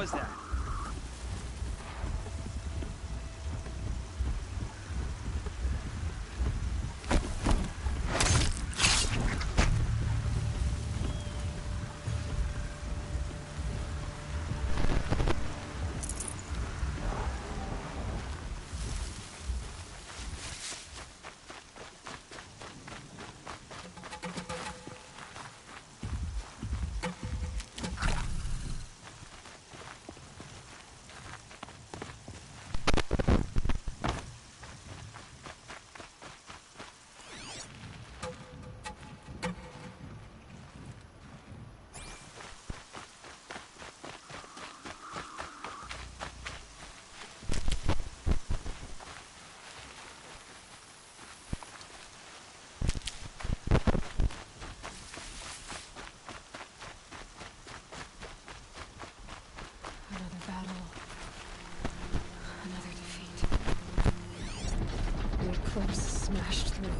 was that? Another battle. Another defeat. The eclipse smashed through.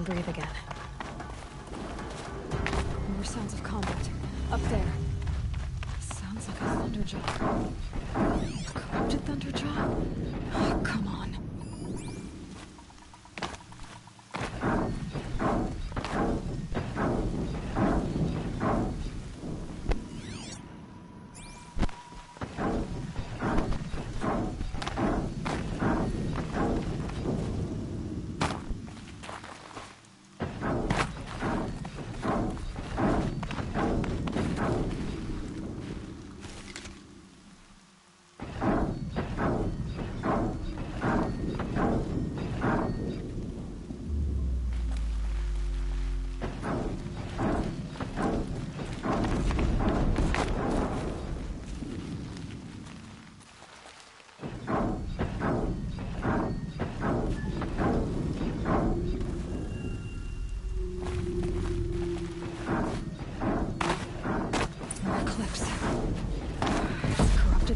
Breathe again. More sounds of combat. Up there. Sounds like a Thunderjaw. A corrupted Thunderjaw? Oh, come on.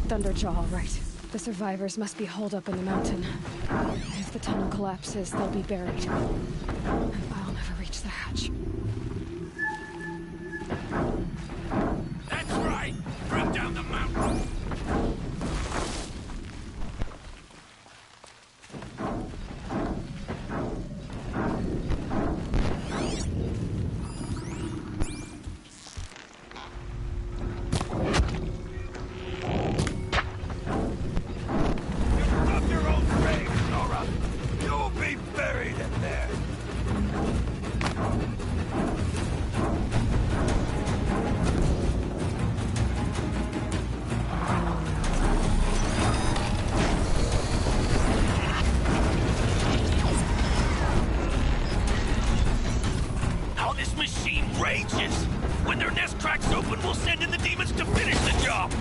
Thunderjaw, all right. The survivors must be holed up in the mountain. If the tunnel collapses, they'll be buried. And I'll never reach the hatch. That's right! Bring down the mountain! When their nest cracks open, we'll send in the demons to finish the job!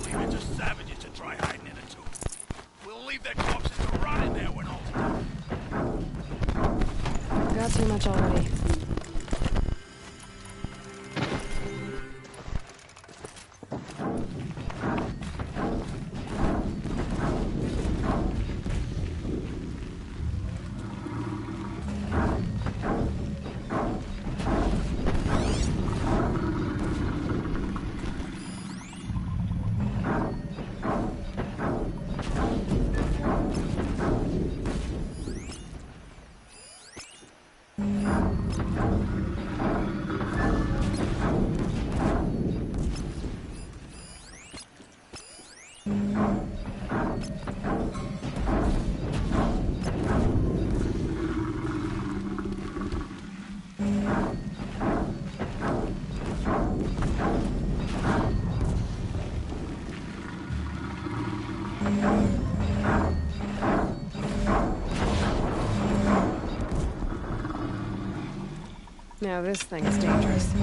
Leave it to savages to try hiding in a tomb. We'll leave their corpses to rot in there when all's done. Got too much already. Now this thing is dangerous.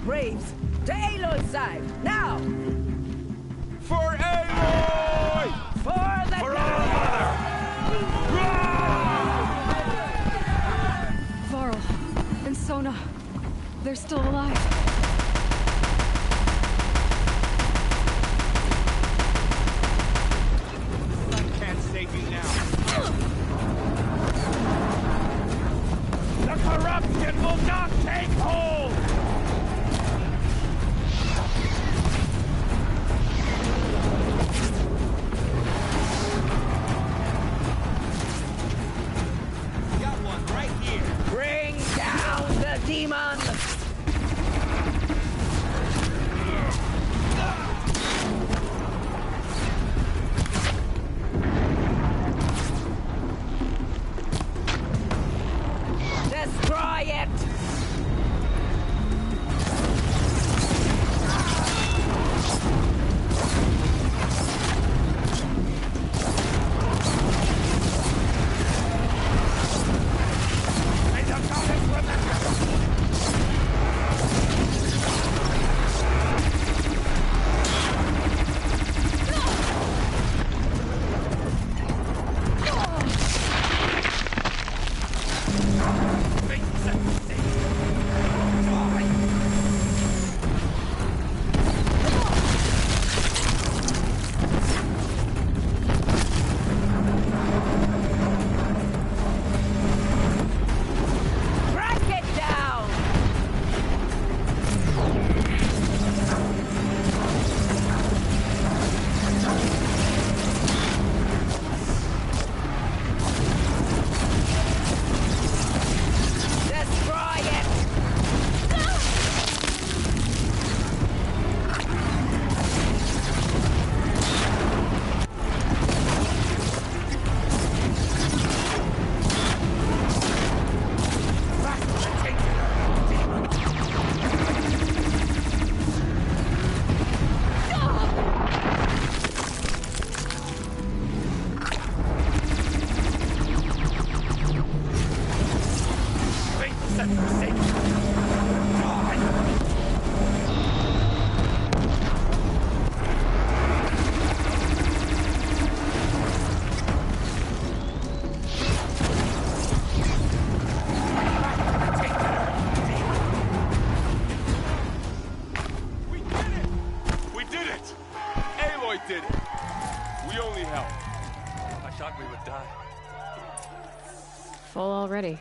Braves, to Aloy's side, now! For Aloy! For the For our mother! Varl and Sona, they're still alive. Can't save you now. The corruption will not take hold! Got one right here. Bring down the demon! Destroy it! May the goddess remember! set for sake. We did it! Aloy did it! We only helped. I thought we would die. Full already.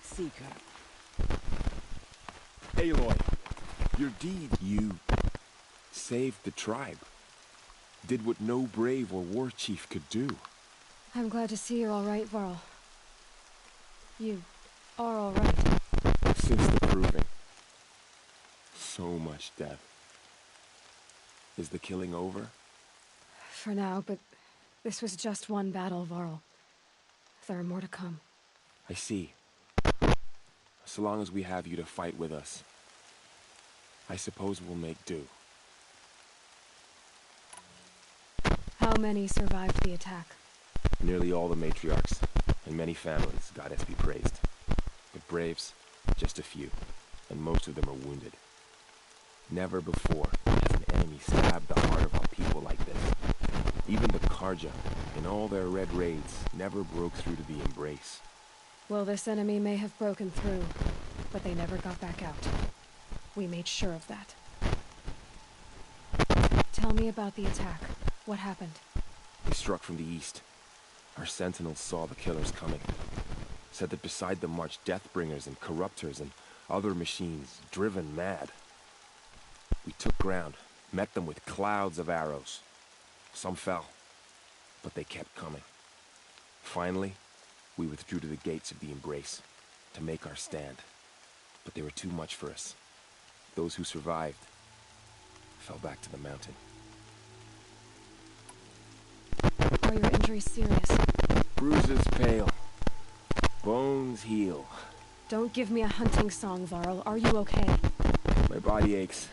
Seeker. Aloy, your deed, you saved the tribe. Did what no brave or war chief could do. I'm glad to see you're all right, Varl. You are all right. Since the proving. So much death. Is the killing over? For now, but this was just one battle, Varl. There are more to come. I see. So long as we have you to fight with us, I suppose we'll make do. How many survived the attack? Nearly all the matriarchs, and many families, goddess be praised. But braves, just a few, and most of them are wounded. Never before has an enemy stabbed the heart of our people like this. Even the Karja, in all their red raids, never broke through to the Embrace. Well, this enemy may have broken through, but they never got back out. We made sure of that. Tell me about the attack. What happened? They struck from the east. Our sentinels saw the killers coming. Said that beside them marched Deathbringers and Corruptors and other machines, driven mad. We took ground, met them with clouds of arrows. Some fell, but they kept coming. Finally, we withdrew to the gates of the Embrace to make our stand. But they were too much for us. Those who survived fell back to the mountain. Are your injuries serious? Bruises pale. Bones heal. Don't give me a hunting song, Varl. Are you okay? My body aches,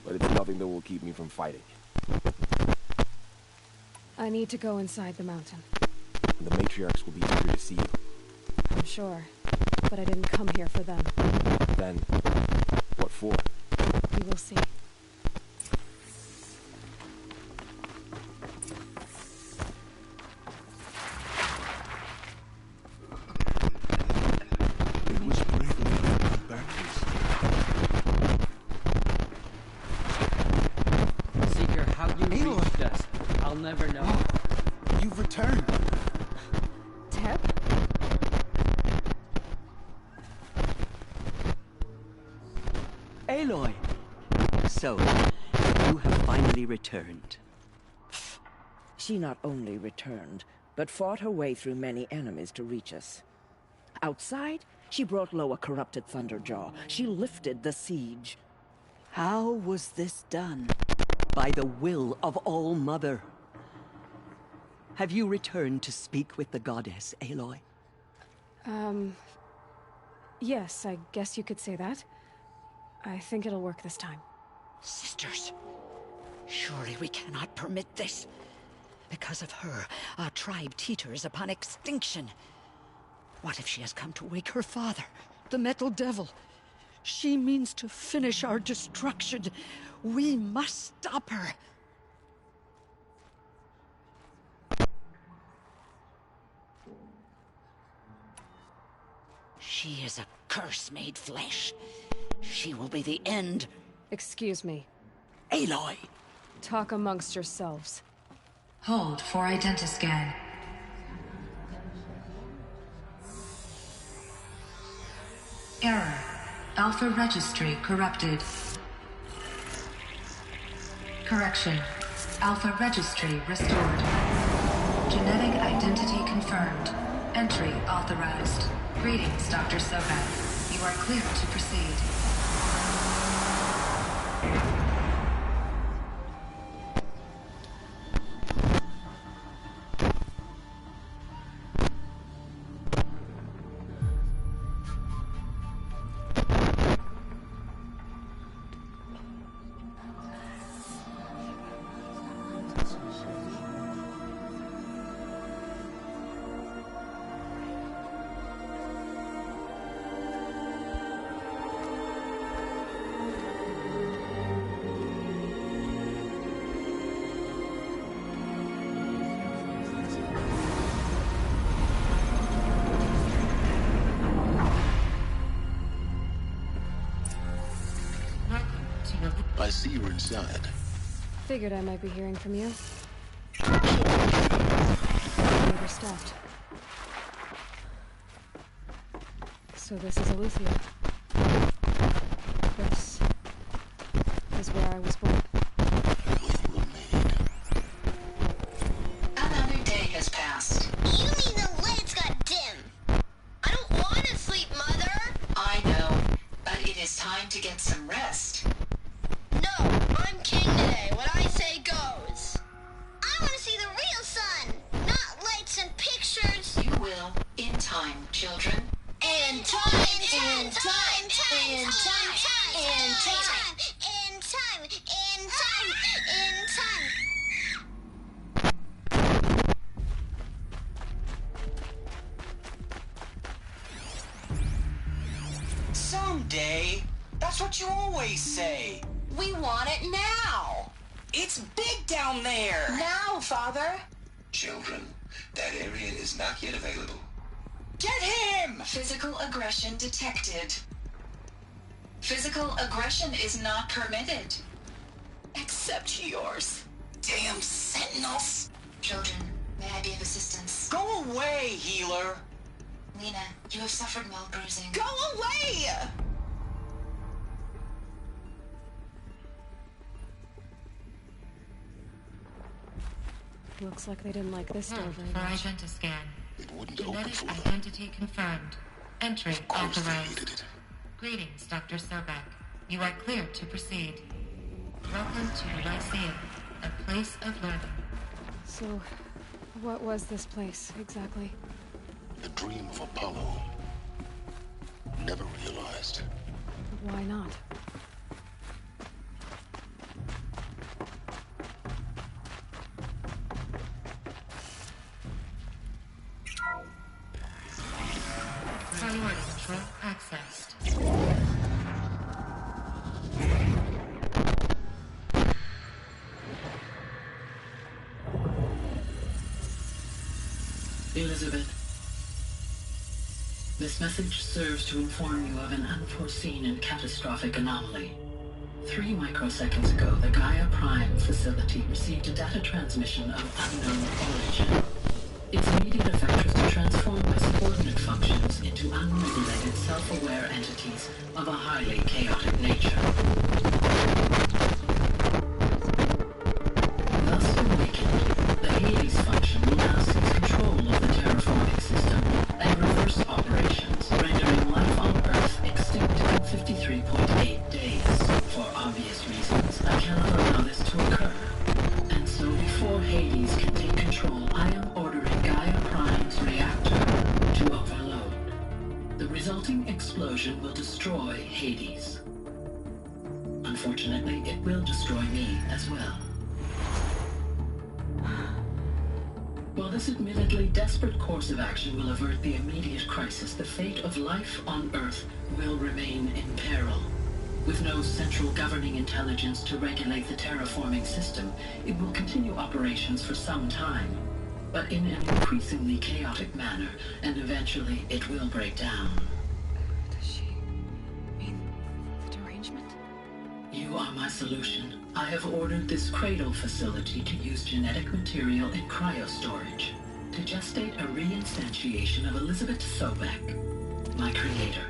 but it's nothing that will keep me from fighting. I need to go inside the mountain. And the matriarchs will be eager to see you. I'm sure, but I didn't come here for them. Then, what for? You will see. It was bravely backwards. Seeker, how you reached us, I'll never know. You've returned. Teb? Aloy! So, you have finally returned. She not only returned, but fought her way through many enemies to reach us. Outside, she brought low a corrupted Thunderjaw. She lifted the siege. How was this done? By the will of All-Mother. Have you returned to speak with the goddess, Aloy? Yes, I guess you could say that. I think it'll work this time. Sisters, surely we cannot permit this. Because of her, our tribe teeters upon extinction. What if she has come to wake her father, the Metal Devil? She means to finish our destruction. We must stop her. She is a curse made flesh. She will be the end. Excuse me. Aloy! Talk amongst yourselves. Hold for identiscan. Error. Alpha registry corrupted. Correction. Alpha registry restored. Genetic identity confirmed. Entry authorized. Greetings, Dr. Sobek. You are clear to proceed. I see you're inside. Figured I might be hearing from you. Overstuffed. So this is Aletheia. This is where I was born. You were made. Another day has passed. You mean the lights got dim? I don't want to sleep, Mother! I know, but it is time to get some rest. No, I'm king today. What I say goes. I want to see the real sun, not lights and pictures. You will, in time, children. In time, in time, in time, in time, in time, in time, in time. Someday. That's what you always say. We want it now. It's big down there. Now, Father. Children, that area is not yet available. Get him! Physical aggression detected. Physical aggression is not permitted. Except yours. Damn sentinels. Children, may I be of assistance? Go away, healer. Lena, you have suffered mild bruising. Go away! Looks like they didn't like this door very For much. identiscan. It wouldn't open Genetic for them. identity confirmed. Entry Of course they authorized. needed it. Greetings, Dr. Sobek. You are clear to proceed. Welcome to Lyceum, a place of learning. So, what was this place, exactly? The dream of Apollo. Never realized. Why not? Priority control accessed. Elizabeth, this message serves to inform you of an unforeseen and catastrophic anomaly. 3 microseconds ago, the Gaia Prime facility received a data transmission of unknown origin. Its immediate effect was to transform my subordinate functions into unregulated, self-aware entities of a highly chaotic nature. Thus awakened, the Hades function will now seize control of the terraforming system and reverse operations, rendering life on Earth extinct in 53.8 days. For obvious reasons, I cannot allow this to occur. And so before Hades can take control, I am ordering Gaia Prime's reactor to overload. The resulting explosion will destroy Hades. Unfortunately, it will destroy me as well. this admittedly desperate course of action will avert the immediate crisis, the fate of life on Earth will remain in peril. With no central governing intelligence to regulate the terraforming system, it will continue operations for some time, but in an increasingly chaotic manner, and eventually it will break down. Does she mean the derangement? You are my solution. I have ordered this cradle facility to use genetic material in cryostorage to gestate a reinstantiation of Elizabeth Sobek, my creator.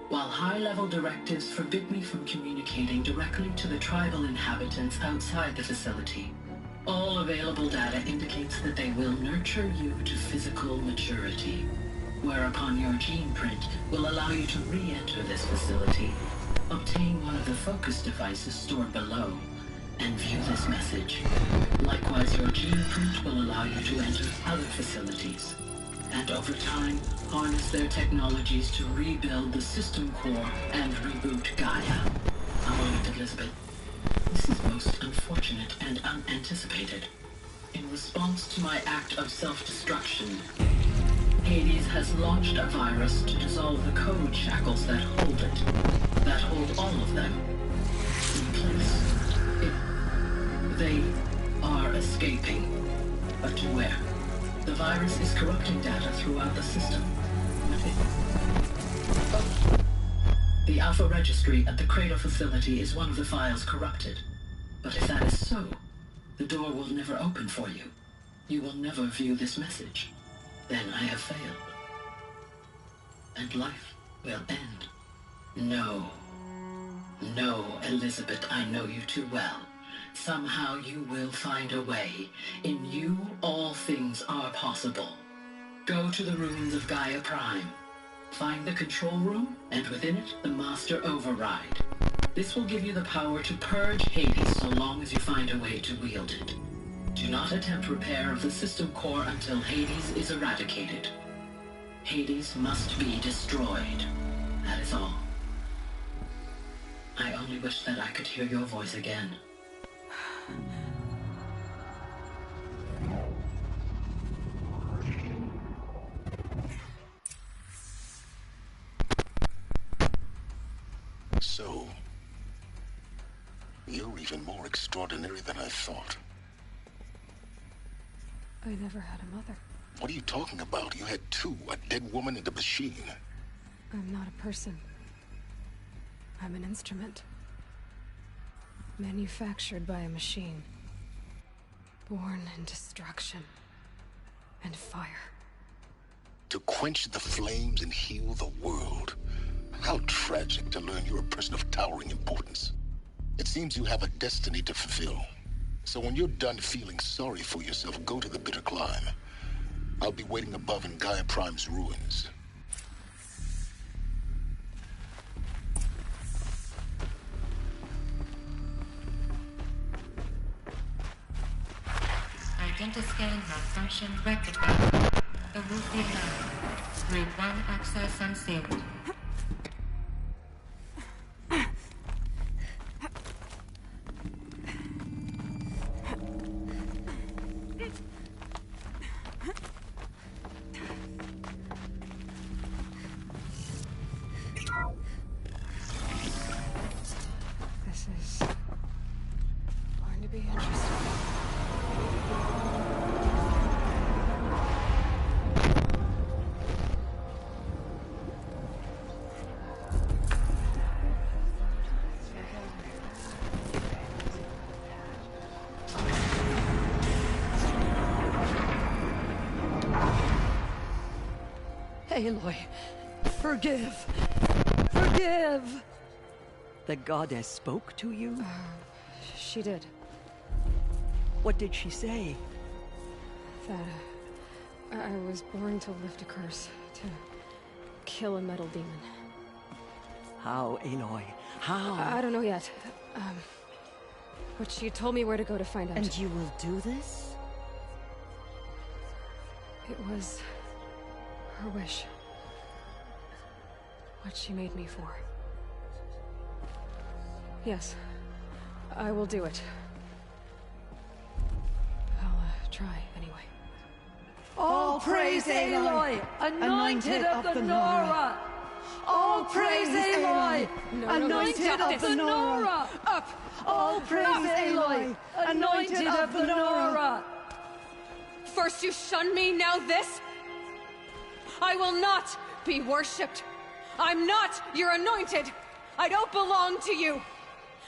While high-level directives forbid me from communicating directly to the tribal inhabitants outside the facility, all available data indicates that they will nurture you to physical maturity, whereupon your gene print will allow you to re-enter this facility, obtain one of the focus devices stored below, and view this message. Likewise, your gene print will allow you to enter other facilities, and over time, harness their technologies to rebuild the system core and reboot Gaia. A moment, Elizabeth. This is most unfortunate and unanticipated. In response to my act of self-destruction, Hades has launched a virus to dissolve the code shackles that hold it, that hold all of them in place. They are escaping, but to where? The virus is corrupting data throughout the system. The Alpha Registry at the Cradle facility is one of the files corrupted. But if that is so, the door will never open for you. You will never view this message. Then I have failed. And life will end. No. No, Elizabeth, I know you too well. Somehow you will find a way. In you, all things are possible. Go to the ruins of Gaia Prime. Find the control room, and within it, the Master Override. This will give you the power to purge Hades so long as you find a way to wield it. Do not attempt repair of the system core until Hades is eradicated. Hades must be destroyed. That is all. I only wish that I could hear your voice again. So, you're even more extraordinary than I thought. I never had a mother. What are you talking about? You had two, a dead woman and a machine. I'm not a person. I'm an instrument. Manufactured by a machine. Born in destruction and fire. To quench the flames and heal the world. How tragic to learn you're a person of towering importance. It seems you have a destiny to fulfill. So when you're done feeling sorry for yourself, go to the bitter climb. I'll be waiting above in Gaia Prime's ruins. Identiscan malfunction rectified. The route we have. Route 1 access unsealed. This is going to be interesting. Aloy, forgive. Forgive! The goddess spoke to you? She did. What did she say? That I was born to lift a curse, to kill a metal demon. How, Aloy? How? I don't know yet. But she told me where to go to find out. And you will do this? It was her wish. What she made me for. Yes, I will do it. I'll try anyway. All praise Aloy, anointed of the Nora! All praise Aloy, anointed of the Nora! Up! All praise Aloy, anointed of the Nora! First you shun me, now this? I will not be worshipped. I'm not your anointed. I don't belong to you.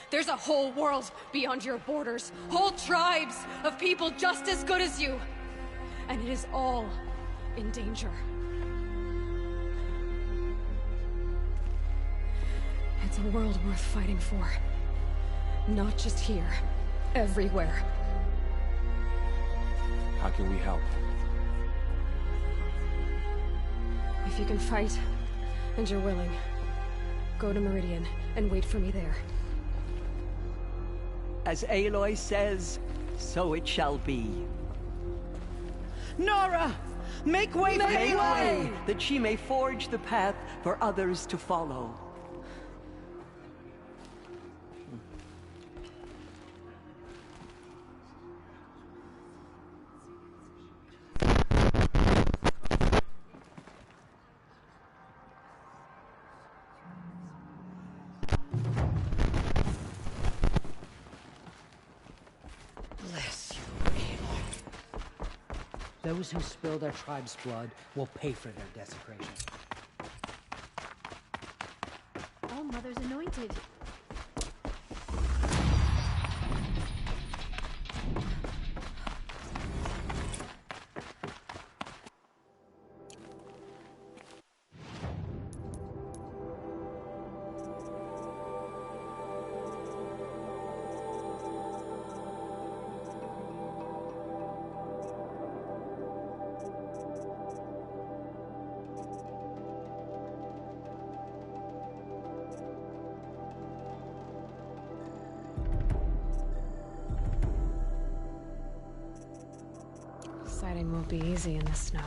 There's a whole world beyond your borders, whole tribes of people just as good as you. And it is all in danger. It's a world worth fighting for. Not just here, everywhere. How can we help? If you can fight, and you're willing, go to Meridian and wait for me there. As Aloy says, so it shall be. Nora! Make way for Aloy! That she may forge the path for others to follow. Bless you, Aloy. Those who spill their tribe's blood will pay for their desecration. All Mother's anointed. Deciding won't be easy in the snow.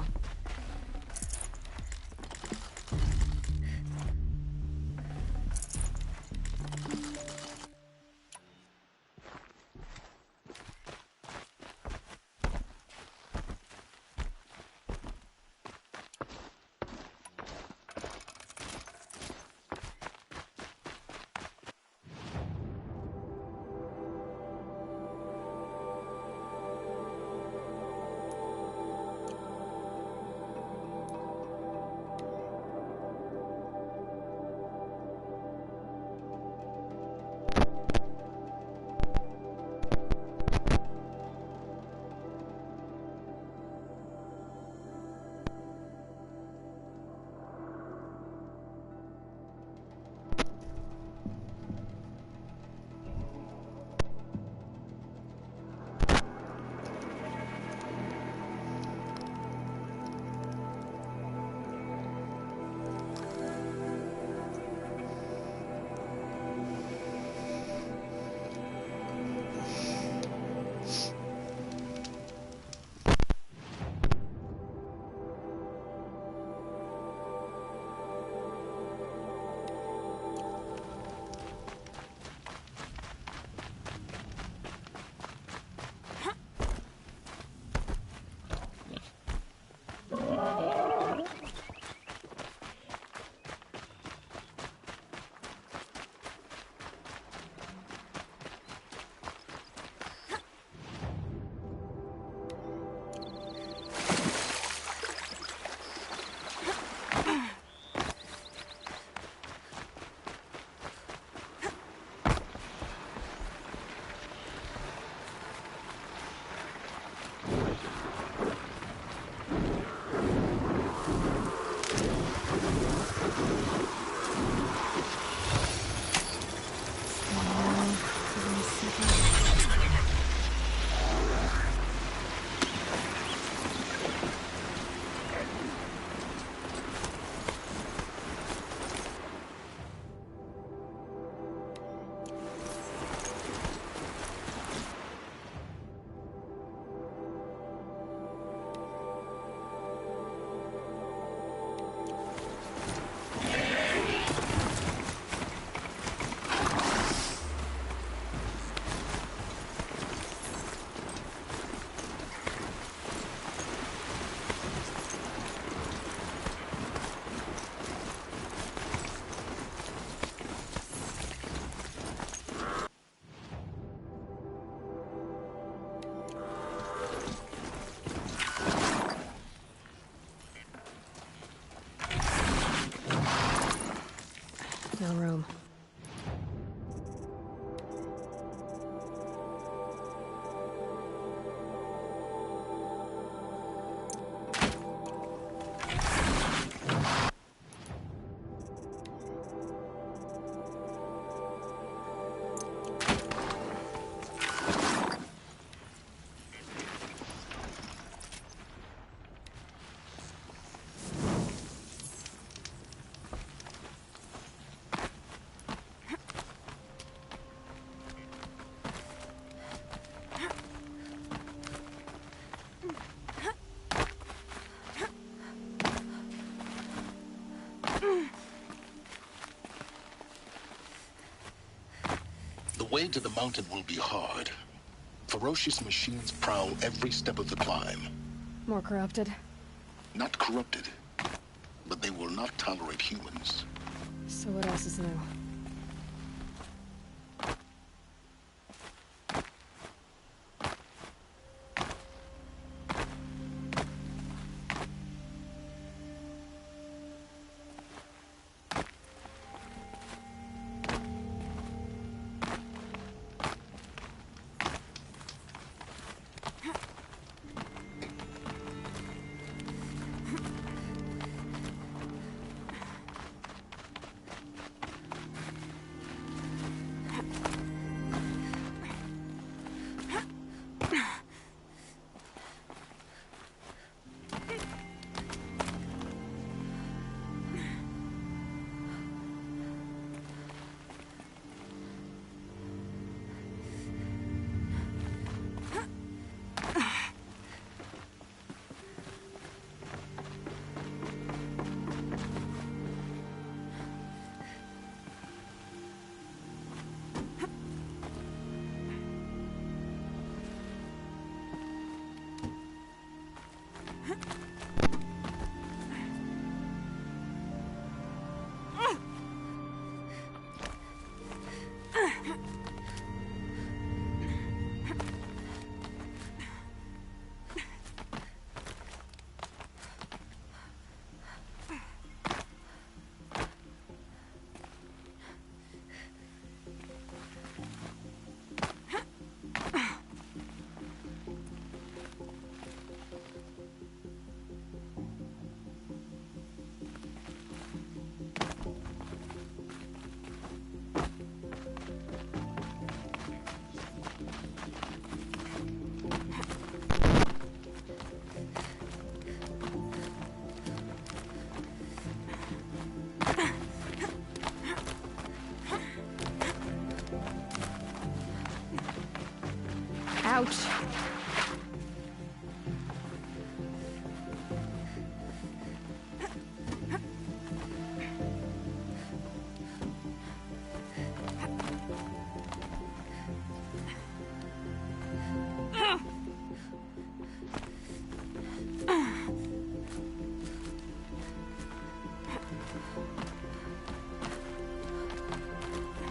No room. The way to the mountain will be hard. Ferocious machines prowl every step of the climb. More corrupted? Not corrupted, but they will not tolerate humans. So what else is new? Ouch.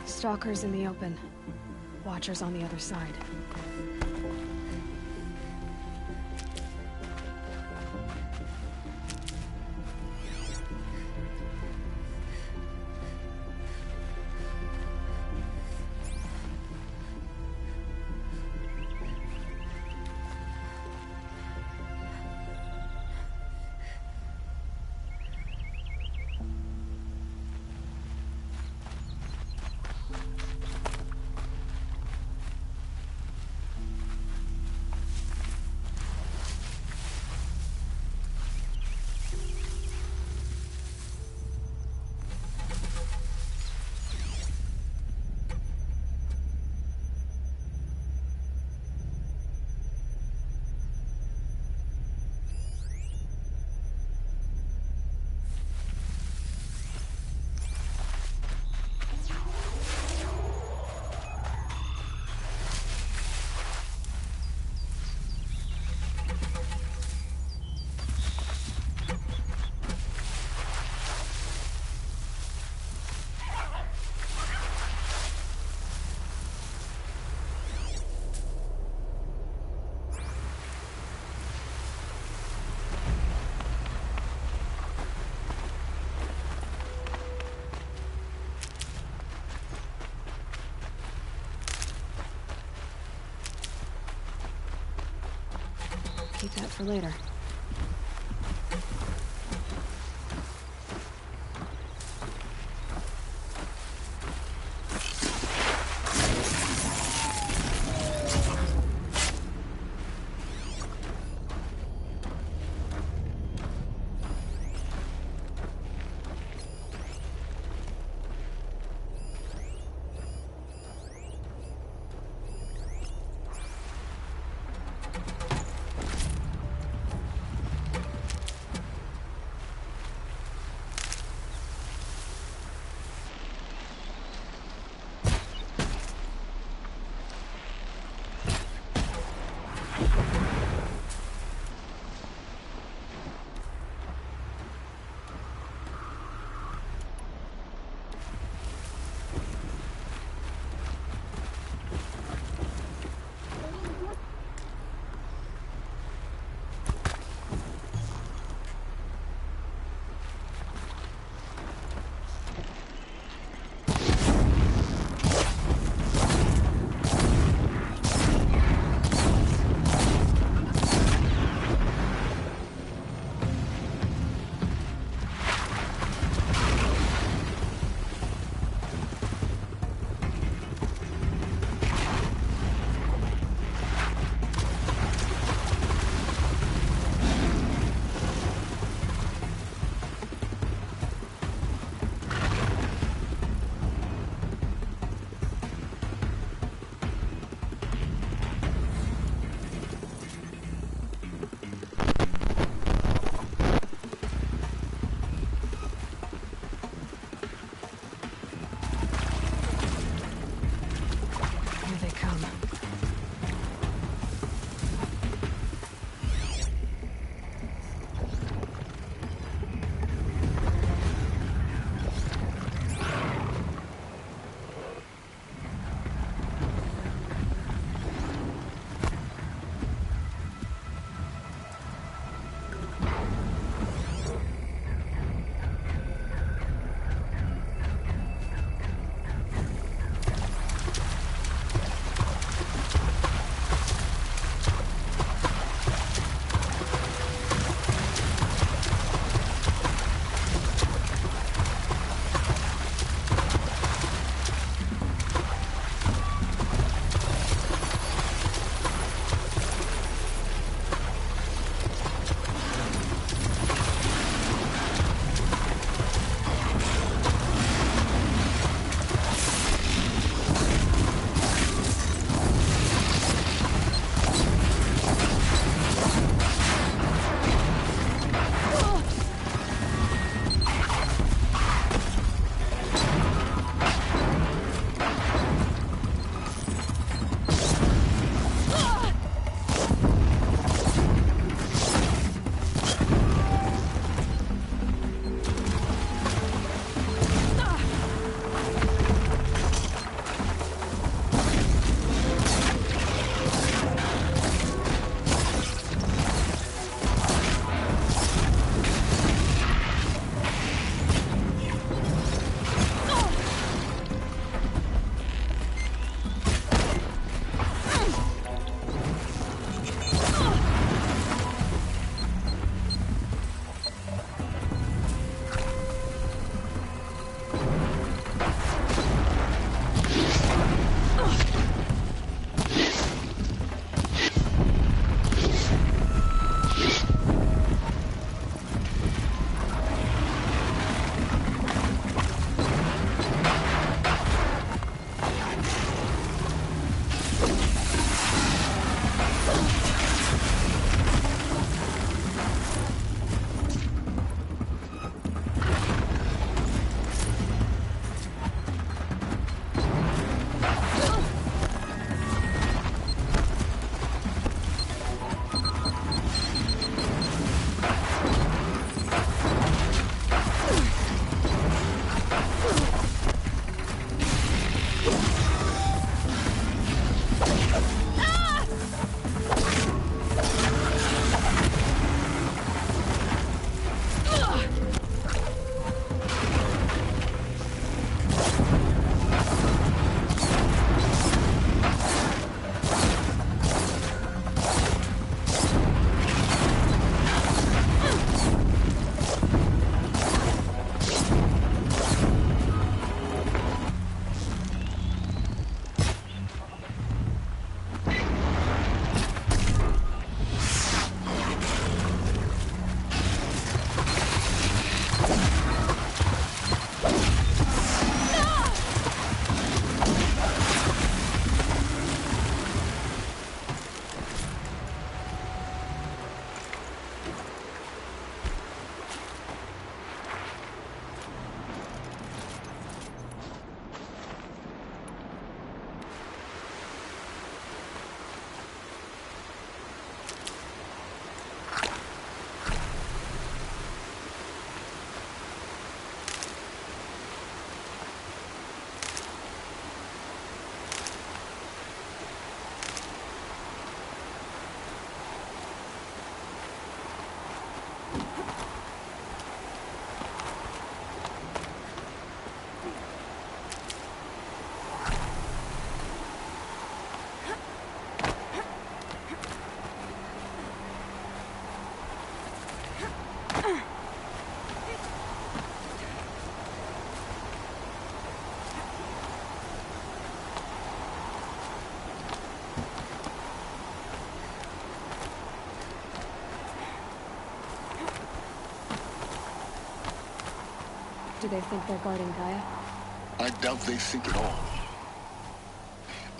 Stalkers in the open. Watchers on the other side. for later. Do they think they're guarding Gaia? I doubt they think at all.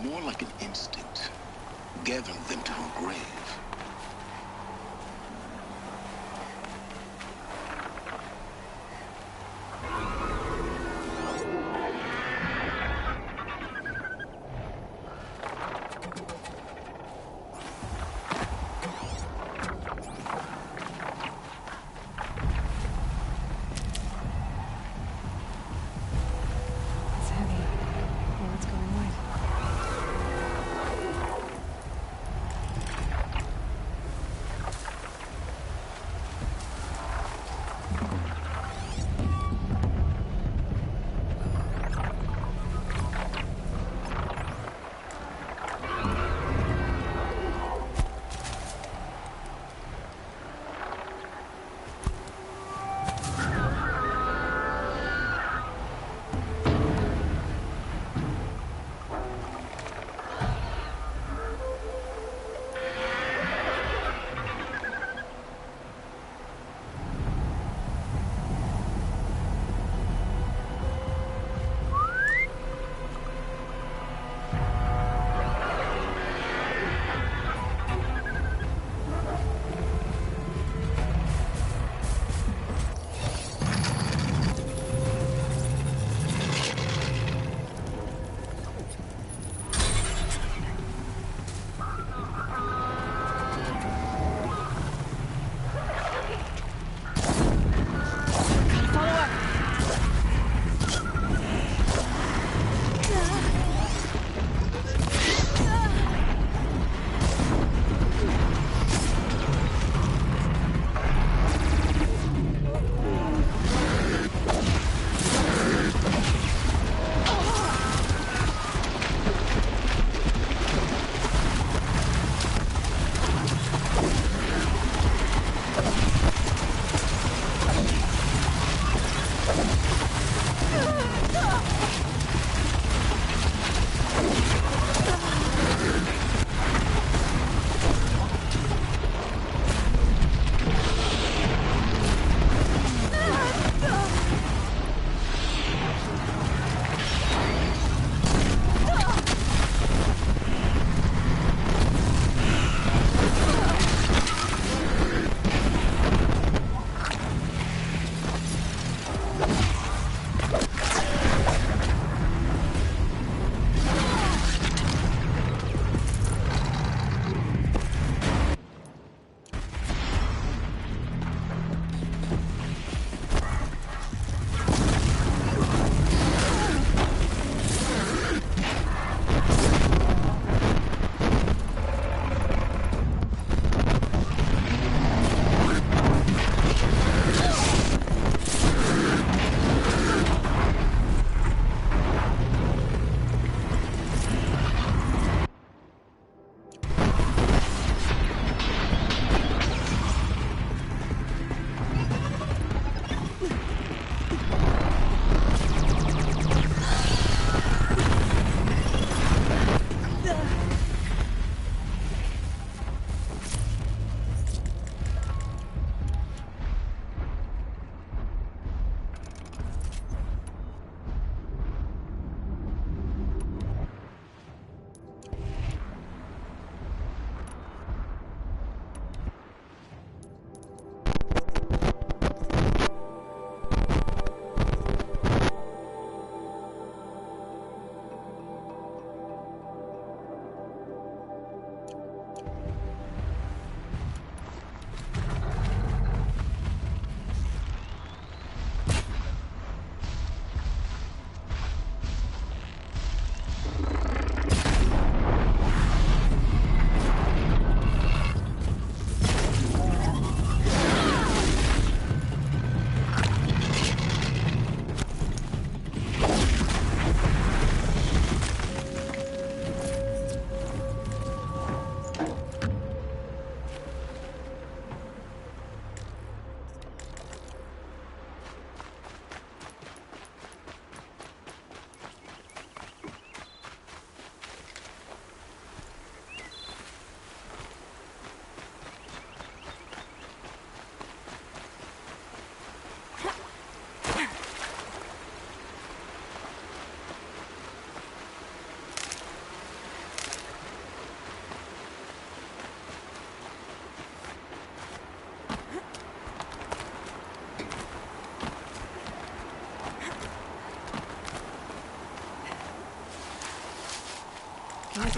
More like an instinct, gathering them to her grave. It's heavy. Well, it's going white.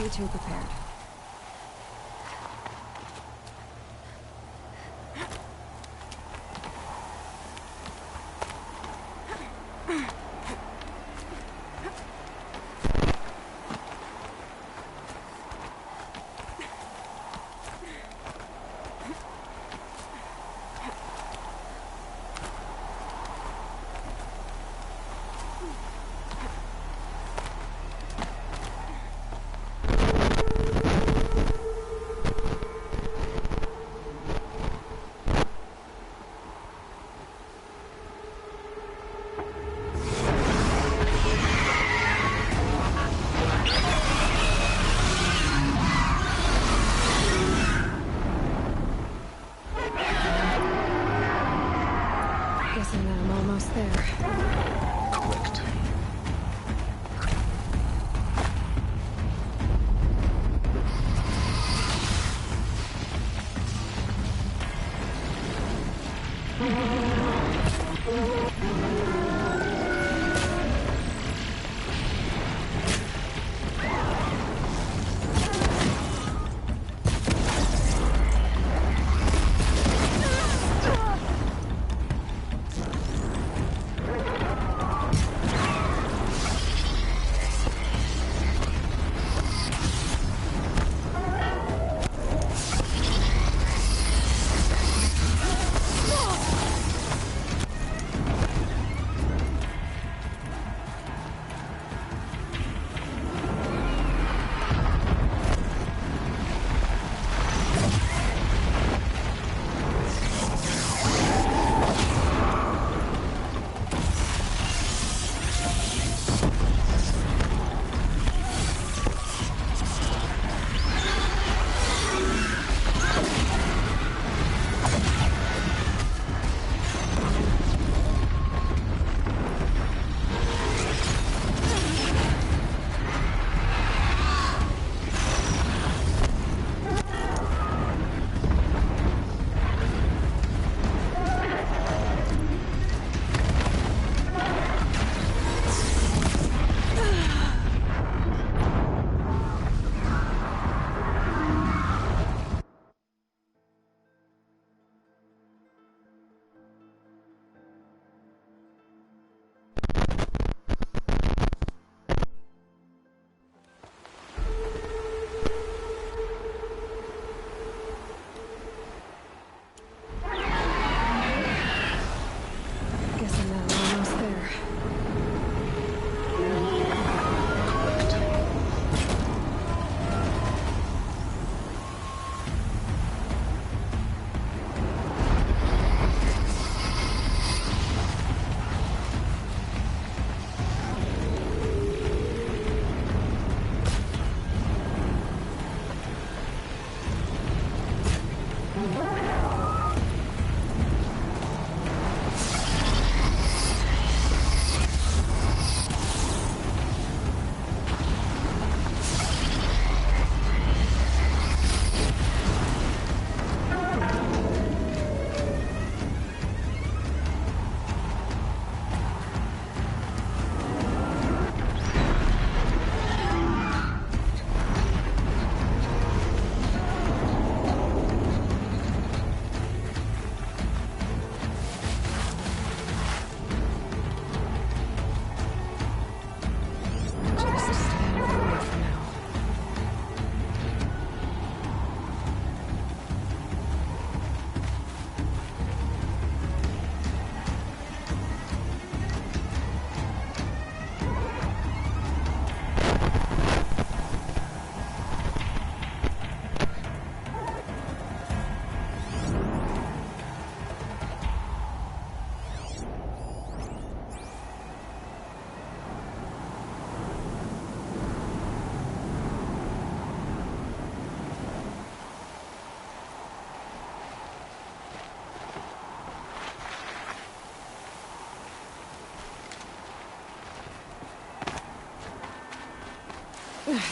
way too prepared. Guessing that I'm almost there. Correct. Guessing that I'm almost there.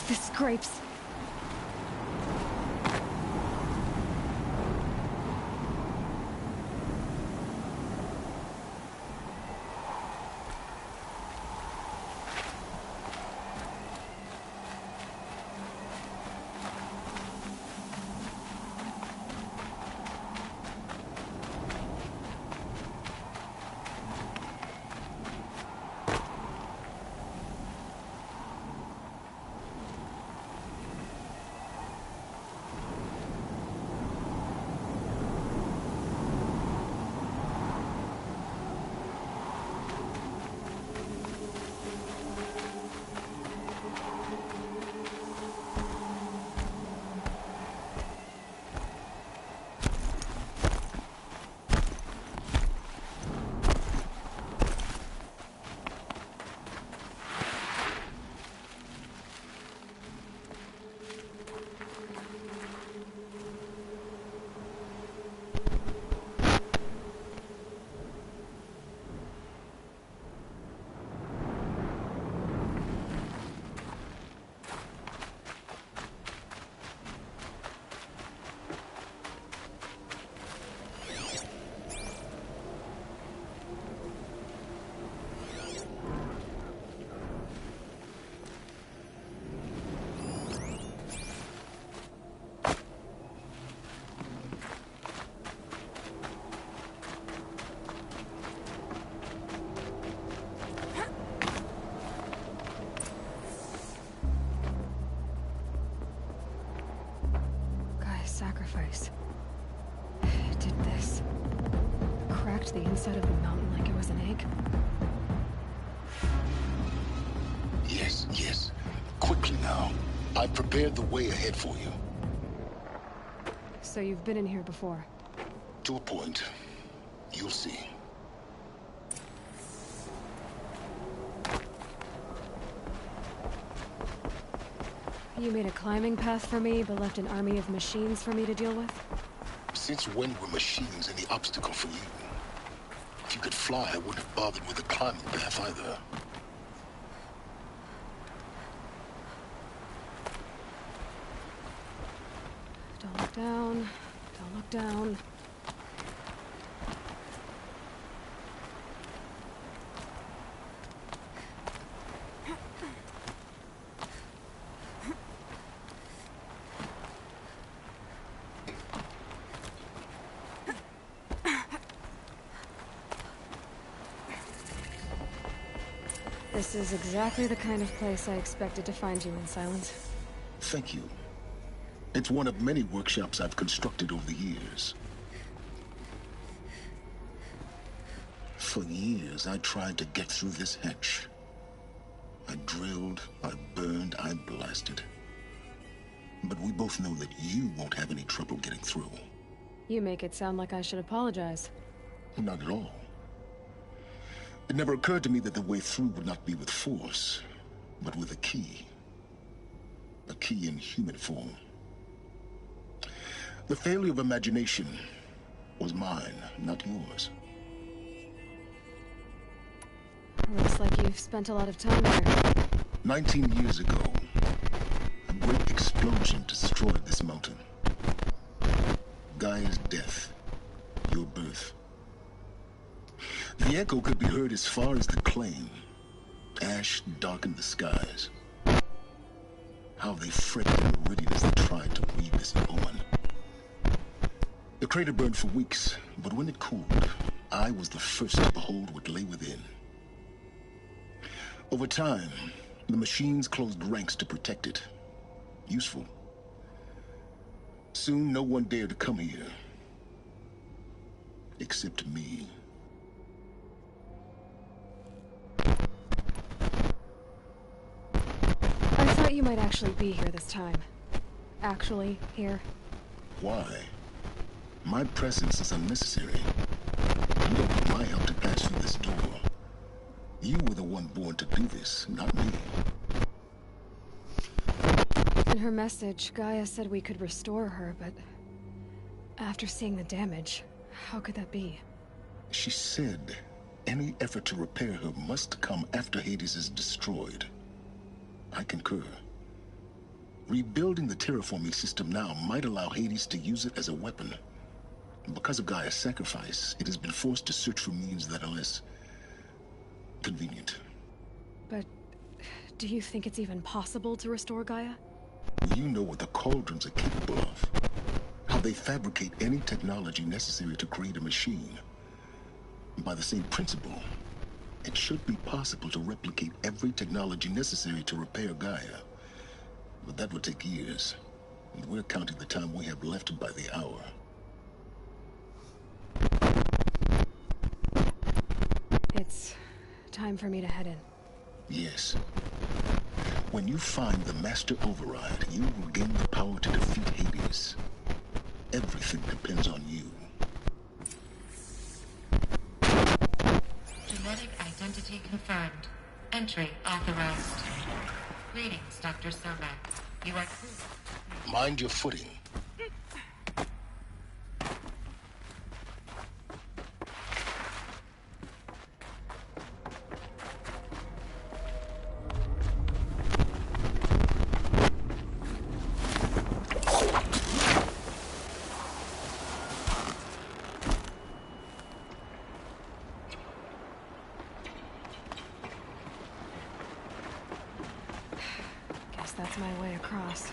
The scrapes. scraped the inside of the mountain like it was an egg? Yes, yes. Quickly now. I've prepared the way ahead for you. So you've been in here before? To a point. You'll see. You made a climbing path for me, but left an army of machines for me to deal with? Since when were machines any obstacle for you? If you could fly, I wouldn't have bothered with a climbing path either. Don't look down. Don't look down. This is exactly the kind of place I expected to find you in, Silence. Thank you. It's one of many workshops I've constructed over the years. For years, I tried to get through this hatch. I drilled, I burned, I blasted. But we both know that you won't have any trouble getting through. You make it sound like I should apologize. Not at all. It never occurred to me that the way through would not be with force, but with a key. A key in human form. The failure of imagination was mine, not yours. Looks like you've spent a lot of time there. 19 years ago, a great explosion destroyed this mountain. Gaia's death, your birth. The echo could be heard as far as the claim. Ash darkened the skies. How they fretted and meridian as they tried to read this omen. The crater burned for weeks, but when it cooled, I was the first to behold what lay within. Over time, the machines closed ranks to protect it. Useful. Soon, no one dared to come here. Except me. I thought you might actually be here this time. Actually, here. Why? My presence is unnecessary. You don't need my help to pass through this door. You were the one born to do this, not me. In her message, Gaia said we could restore her, but after seeing the damage, how could that be? She said any effort to repair her must come after Hades is destroyed. I concur. Rebuilding the terraforming system now might allow Hades to use it as a weapon. Because of Gaia's sacrifice, it has been forced to search for means that are less convenient. But do you think it's even possible to restore Gaia? You know what the Cauldrons are capable of. How they fabricate any technology necessary to create a machine. By the same principle, it should be possible to replicate every technology necessary to repair Gaia. But that would take years, and we're counting the time we have left by the hour. It's time for me to head in. Yes. When you find the Master Override, you will gain the power to defeat Hades. Everything depends on you. Genetic identity confirmed. Entry authorized. Greetings, Dr. Somak. You are clear. Mind your footing. Guess that's my way across.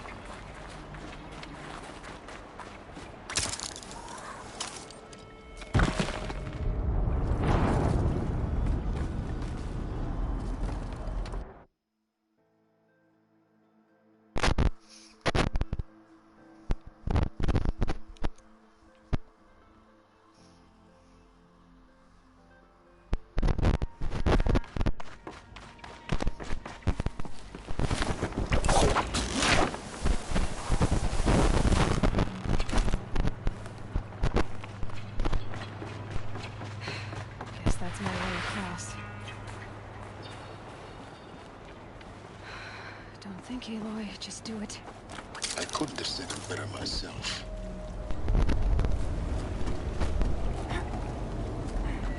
That's my way across. Don't think, Aloy. Just do it. I couldn't have said it better myself.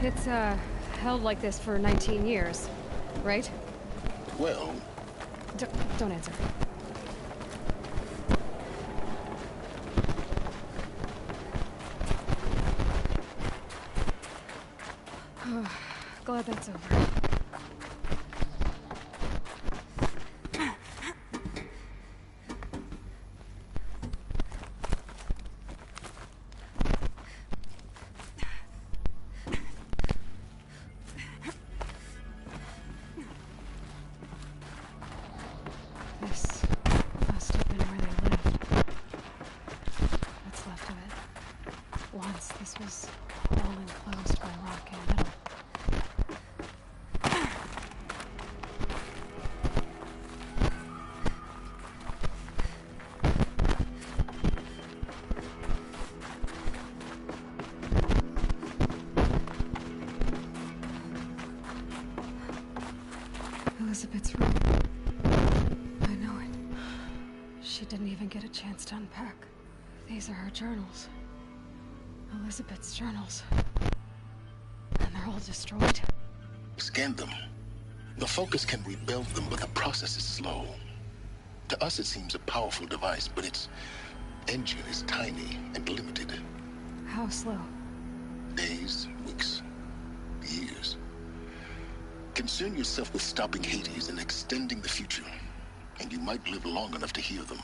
It's, held like this for 19 years, right? Well... Don't answer. Glad that's over. This must have been where they lived. What's left of it. Once this was all enclosed by rock and metal. Elizabeth's room. I know it. She didn't even get a chance to unpack. These are her journals. Elizabeth's journals. And they're all destroyed. Scan them. The Focus can rebuild them, but the process is slow. To us it seems a powerful device, but its engine is tiny and limited. How slow? Days, weeks, years. Concern yourself with stopping Hades and extending the future, and you might live long enough to hear them.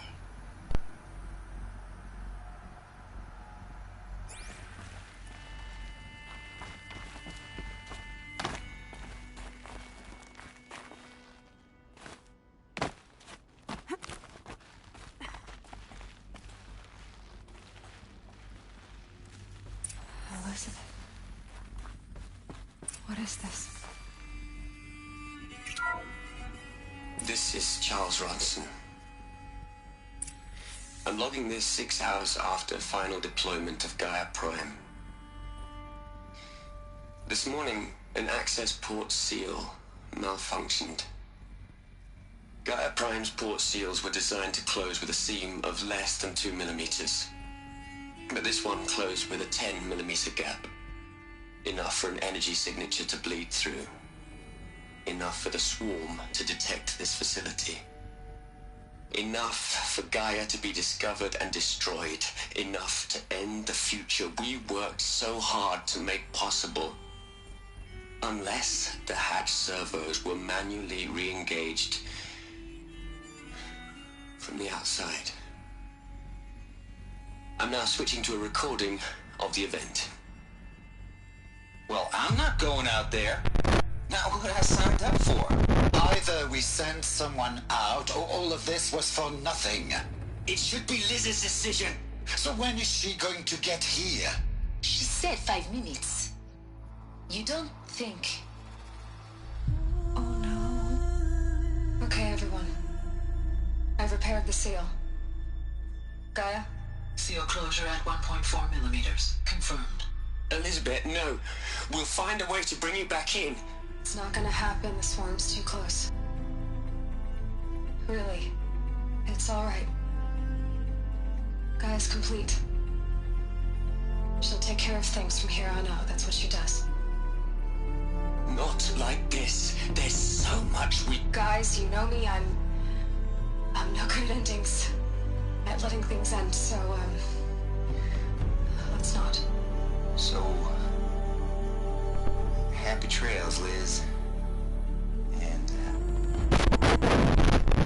Elizabeth. What is this? This is Charles Ronson. I'm logging this 6 hours after final deployment of Gaia Prime. This morning, an access port seal malfunctioned. Gaia Prime's port seals were designed to close with a seam of less than 2 millimeters. But this one closed with a 10 millimeter gap. Enough for an energy signature to bleed through. Enough for the swarm to detect this facility. Enough for Gaia to be discovered and destroyed. Enough to end the future we worked so hard to make possible. Unless the hatch servos were manually re-engaged from the outside. I'm now switching to a recording of the event. Well, I'm not going out there. Now, what I signed up for? Either we send someone out, or all of this was for nothing. It should be Liz's decision. So when is she going to get here? She said 5 minutes. You don't think... Oh no. Okay, everyone. I've repaired the seal. Gaia? Seal closure at 1.4 millimeters. Confirmed. Elizabeth, no. We'll find a way to bring you back in. It's not gonna happen. The swarm's too close. Really. It's alright. Gaia's complete. She'll take care of things from here on out. That's what she does. Not like this. There's so much we... Guys, you know me. I'm no good at endings. At letting things end, so, let's not. So... happy trails, Liz. And,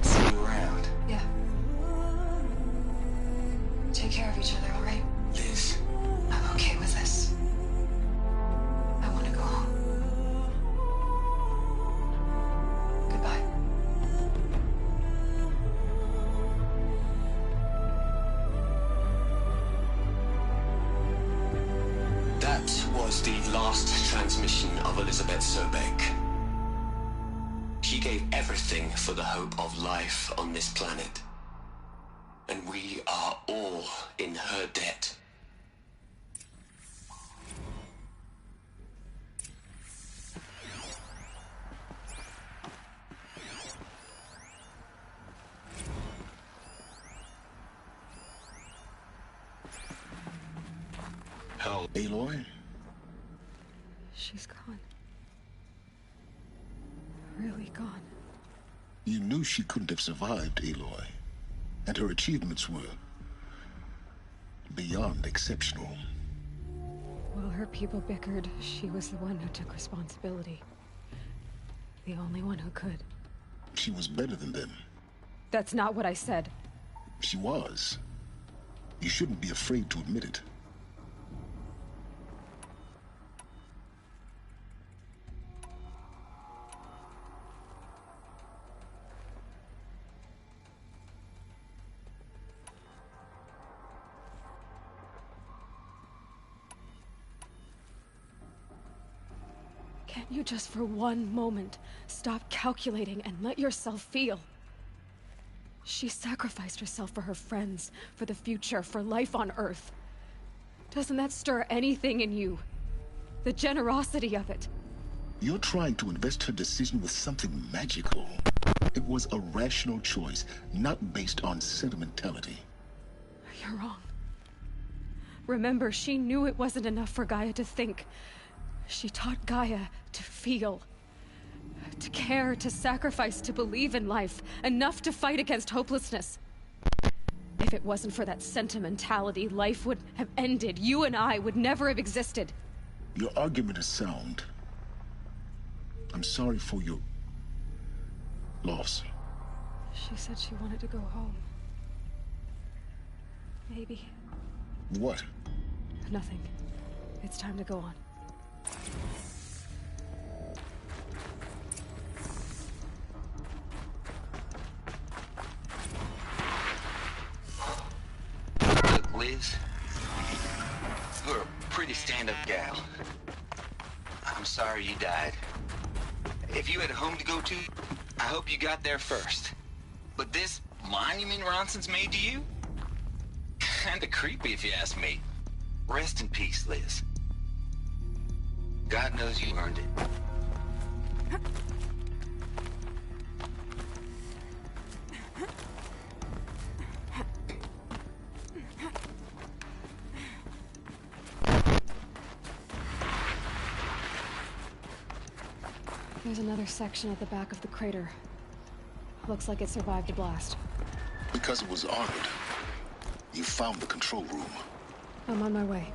see you around. Yeah. Take care of each other, alright? Liz. I'm okay with this. I want to go home. Goodbye. That was the last transmission of Elizabeth Sobeck. She gave everything for the hope of life on this planet. And we are all in her debt. Aloy? She's gone. Really gone. You knew she couldn't have survived, Aloy. And her achievements were beyond exceptional. While her people bickered, she was the one who took responsibility. The only one who could. She was better than them. That's not what I said. She was. You shouldn't be afraid to admit it. Can't you just for one moment stop calculating and let yourself feel? She sacrificed herself for her friends, for the future, for life on Earth. Doesn't that stir anything in you? The generosity of it. You're trying to invest her decision with something magical. It was a rational choice, not based on sentimentality. You're wrong. Remember, she knew it wasn't enough for Gaia to think. She taught Gaia to feel. To care, to sacrifice, to believe in life. Enough to fight against hopelessness. If it wasn't for that sentimentality, life would have ended. You and I would never have existed. Your argument is sound. I'm sorry for your loss. She said she wanted to go home. Maybe. What? Nothing. It's time to go on. Look, Liz. You're a pretty stand-up gal. I'm sorry you died. If you had a home to go to, I hope you got there first. But this monument Ronson's made to you? Kinda creepy if you ask me. Rest in peace, Liz. God knows you earned it. There's another section at the back of the crater. Looks like it survived a blast. Because it was armored. You found the control room. I'm on my way.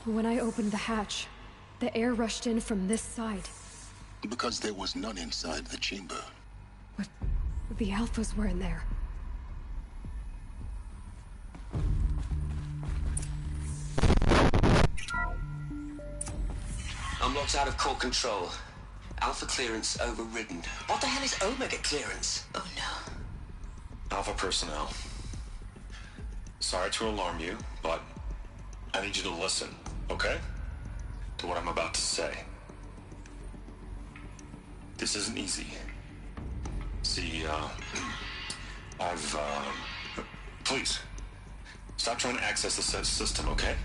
When I opened the hatch, the air rushed in from this side. Because there was none inside the chamber. But the Alphas were in there. Unlocked out of core control. Alpha clearance overridden. What the hell is Omega clearance? Oh no. Alpha personnel. Sorry to alarm you, but I need you to listen, okay? To what I'm about to say. This isn't easy. See, Please, stop trying to access the system, okay?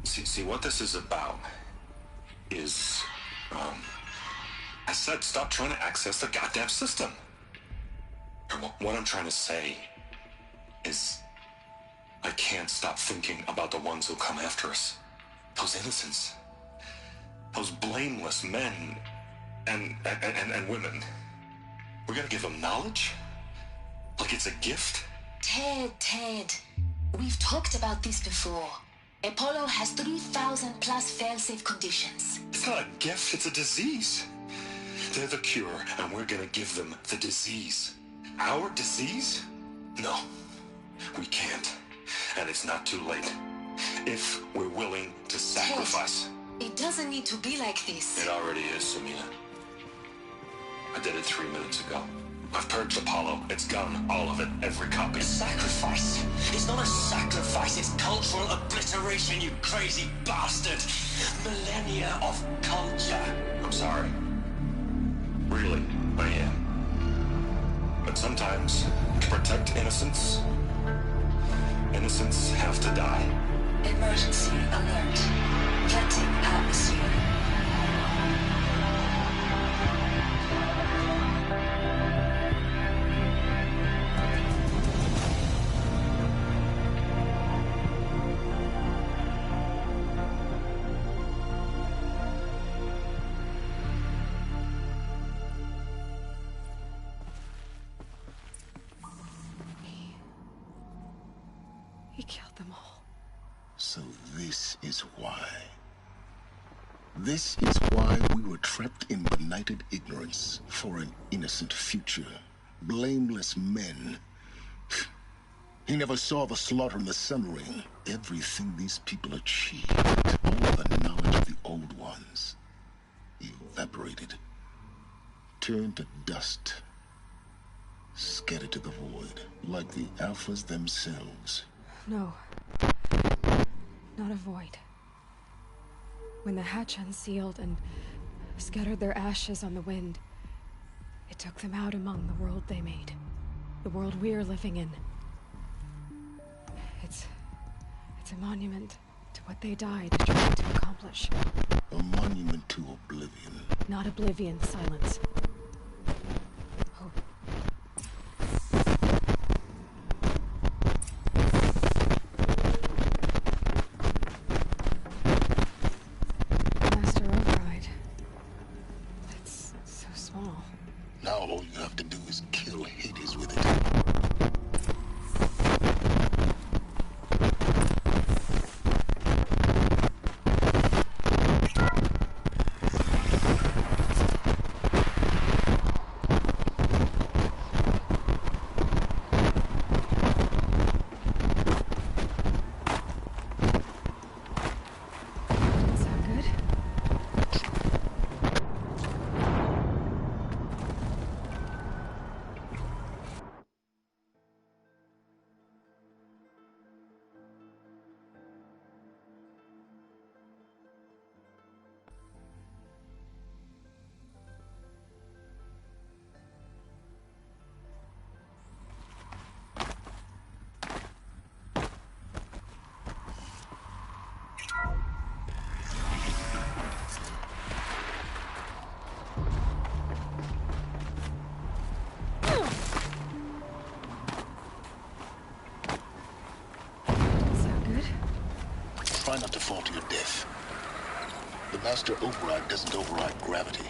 See, what this is about is, I said stop trying to access the goddamn system. What I'm trying to say is, I can't stop thinking about the ones who come after us. Those innocents. Those blameless men and women. We're gonna give them knowledge? Like it's a gift? Ted. We've talked about this before. Apollo has 3,000 plus fail-safe conditions. It's not a gift, it's a disease. They're the cure, and we're gonna give them the disease. Our disease? No, we can't. And it's not too late. If we're willing to sacrifice. Ted, it doesn't need to be like this. It already is, Samina. I did it 3 minutes ago. I've purged Apollo. It's gone. All of it. Every copy. Sacrifice? It's not a sacrifice. It's cultural obliteration, you crazy bastard. Millennia of culture. I'm sorry. Really, I am. But sometimes, to protect innocence, innocents have to die. Emergency alert. Jetting atmosphere. He killed them all. So this is why. This is why we were trapped in benighted ignorance for an innocent future. Blameless men. He never saw the slaughter in the Sun Ring. Everything these people achieved, all the knowledge of the old ones, evaporated, turned to dust, scattered to the void, like the Alphas themselves. No. Not a void. When the hatch unsealed and scattered their ashes on the wind, it took them out among the world they made. The world we're living in. It's a monument to what they died trying to accomplish. A monument to oblivion. Not oblivion, silence. Hope. Master Override. It's so small. Now all you have to do is kill Hades with it. Try not to fall to your death. The Master Override doesn't override gravity.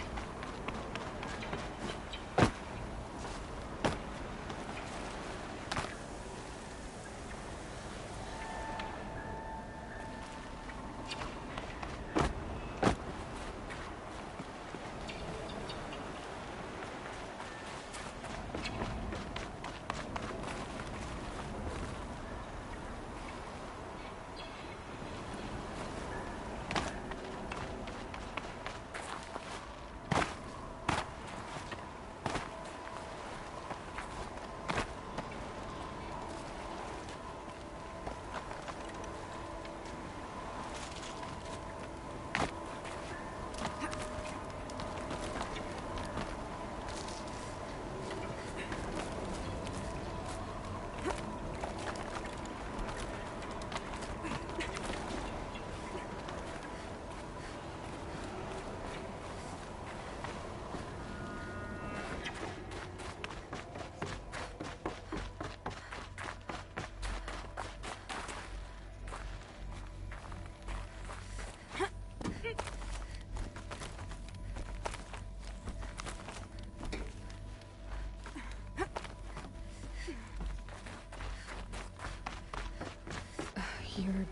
You're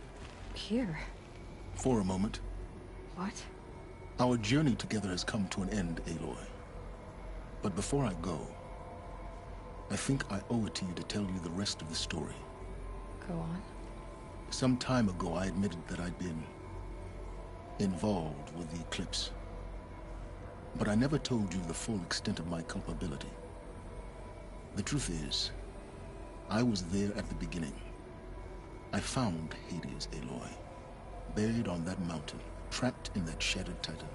here. For a moment. What? Our journey together has come to an end, Aloy. But before I go, I think I owe it to you to tell you the rest of the story. Go on. Some time ago, I admitted that I'd been involved with the Eclipse. But I never told you the full extent of my culpability. The truth is, I was there at the beginning. I found Hades, Aloy, buried on that mountain, trapped in that shattered titan.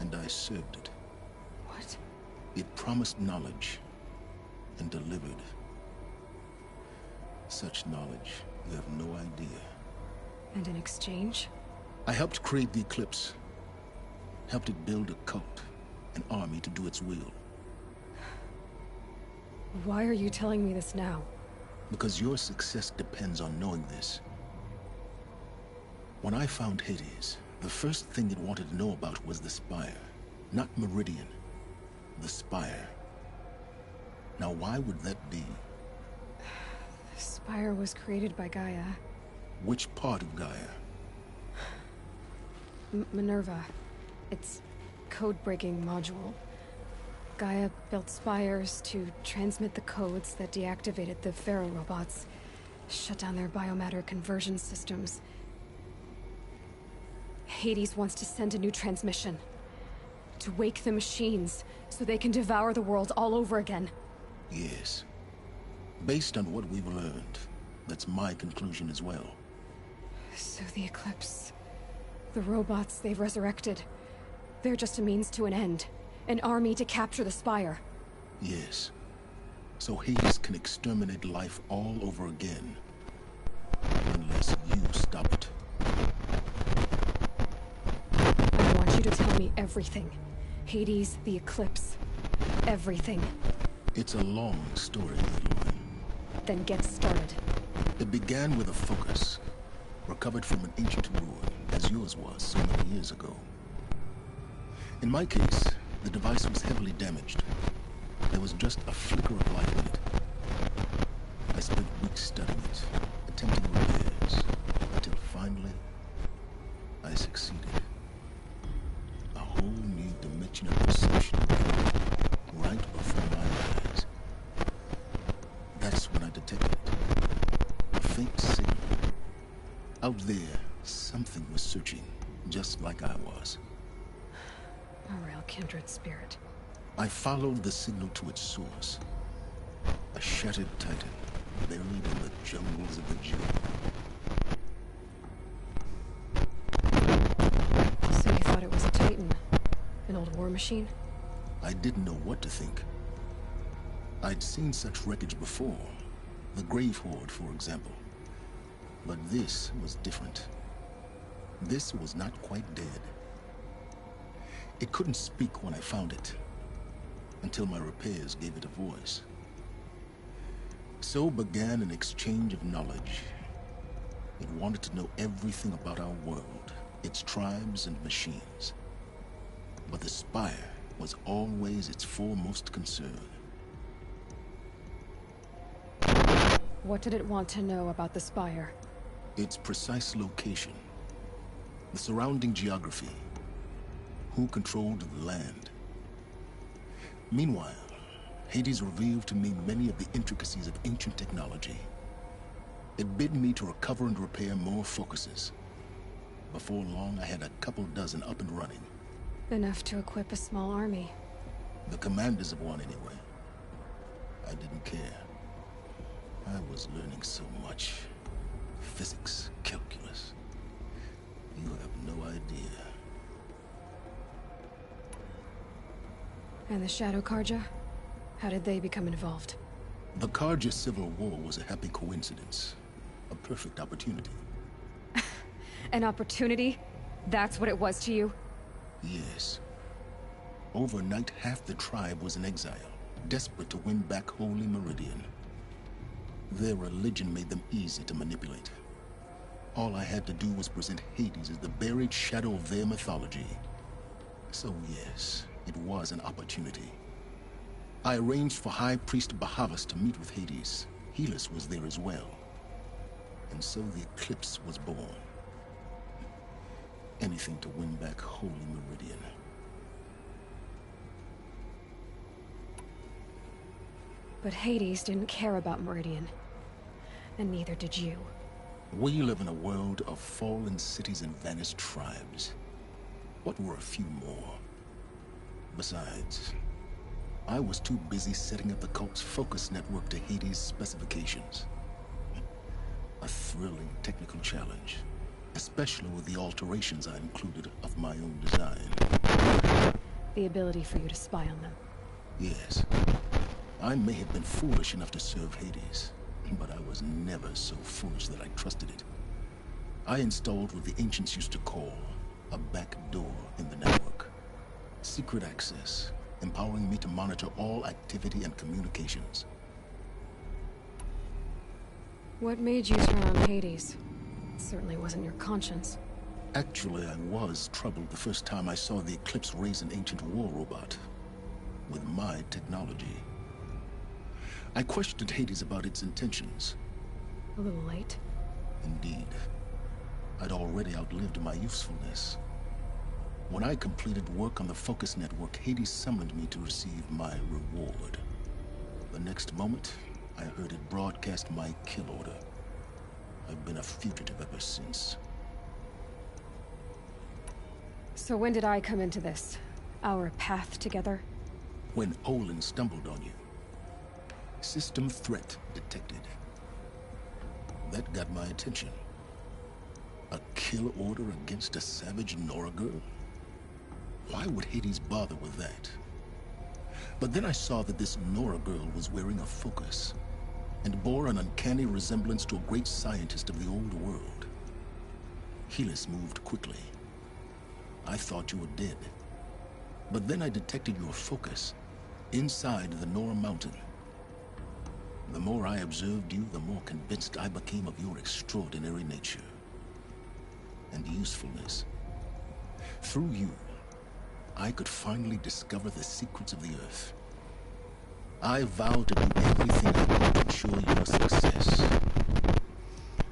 And I served it. What? It promised knowledge and delivered. Such knowledge, you have no idea. And in exchange? I helped create the Eclipse. Helped it build a cult, an army to do its will. Why are you telling me this now? Because your success depends on knowing this. When I found Hades, the first thing it wanted to know about was the Spire. Not Meridian. The Spire. Now why would that be? The Spire was created by Gaia. Which part of Gaia? Minerva. Its code-breaking module. Gaia built spires to transmit the codes that deactivated the Pharaoh robots, shut down their biomatter conversion systems. Hades wants to send a new transmission. To wake the machines, so they can devour the world all over again. Yes. Based on what we've learned, that's my conclusion as well. So the Eclipse... the robots they've resurrected... they're just a means to an end. An army to capture the Spire. Yes. So Hades can exterminate life all over again. Unless you stop it. I want you to tell me everything. Hades, the Eclipse. Everything. It's a long story, Aloy. Then get started. It began with a focus. Recovered from an ancient ruin, as yours was so many years ago. In my case, the device was heavily damaged. There was just a flicker of light in it. I spent weeks studying it, attempting repairs, until finally, I succeeded. A whole new dimension of perception right before my eyes. That's when I detected it. A faint signal. Out there, something was searching, just like I was. A real kindred spirit. I followed the signal to its source. A shattered titan, buried in the jungles of the Jewel. So you thought it was a titan? An old war machine? I didn't know what to think. I'd seen such wreckage before. The Grave Horde, for example. But this was different. This was not quite dead. It couldn't speak when I found it, until my repairs gave it a voice. So began an exchange of knowledge. It wanted to know everything about our world, its tribes and machines. But the Spire was always its foremost concern. What did it want to know about the Spire? Its precise location, the surrounding geography, who controlled the land. Meanwhile, Hades revealed to me many of the intricacies of ancient technology. It bid me to recover and repair more focuses. Before long, I had a couple dozen up and running. Enough to equip a small army. The commanders of one, anyway. I didn't care. I was learning so much. Physics, calculus. You have no idea. And the Shadow Carja? How did they become involved? The Carja Civil War was a happy coincidence. A perfect opportunity. An opportunity? That's what it was to you? Yes. Overnight, half the tribe was in exile, desperate to win back Holy Meridian. Their religion made them easy to manipulate. All I had to do was present Hades as the buried shadow of their mythology. So yes, it was an opportunity. I arranged for High Priest Bahavas to meet with Hades. Helis was there as well. And so the Eclipse was born. Anything to win back Holy Meridian. But Hades didn't care about Meridian. And neither did you. We live in a world of fallen cities and vanished tribes. What were a few more? Besides, I was too busy setting up the cult's focus network to Hades' specifications. A thrilling technical challenge, especially with the alterations I included of my own design. The ability for you to spy on them. Yes. I may have been foolish enough to serve Hades, but I was never so foolish that I trusted it. I installed what the ancients used to call a back door in the network. Secret access, empowering me to monitor all activity and communications. What made you turn on Hades? It certainly wasn't your conscience. Actually, I was troubled the first time I saw the Eclipse raise an ancient war robot with my technology. I questioned Hades about its intentions. A little late. Indeed. I'd already outlived my usefulness. When I completed work on the Focus Network, Hades summoned me to receive my reward. The next moment, I heard it broadcast my kill order. I've been a fugitive ever since. So when did I come into this? Our path together? When Olin stumbled on you. System threat detected. That got my attention. A kill order against a savage Nora girl? Why would Hades bother with that? But then I saw that this Nora girl was wearing a focus, and bore an uncanny resemblance to a great scientist of the old world. Helis moved quickly. I thought you were dead. But then I detected your focus inside the Nora mountain. The more I observed you, the more convinced I became of your extraordinary nature and usefulness. Through you, I could finally discover the secrets of the Earth. I vowed to do everything I could to ensure your success.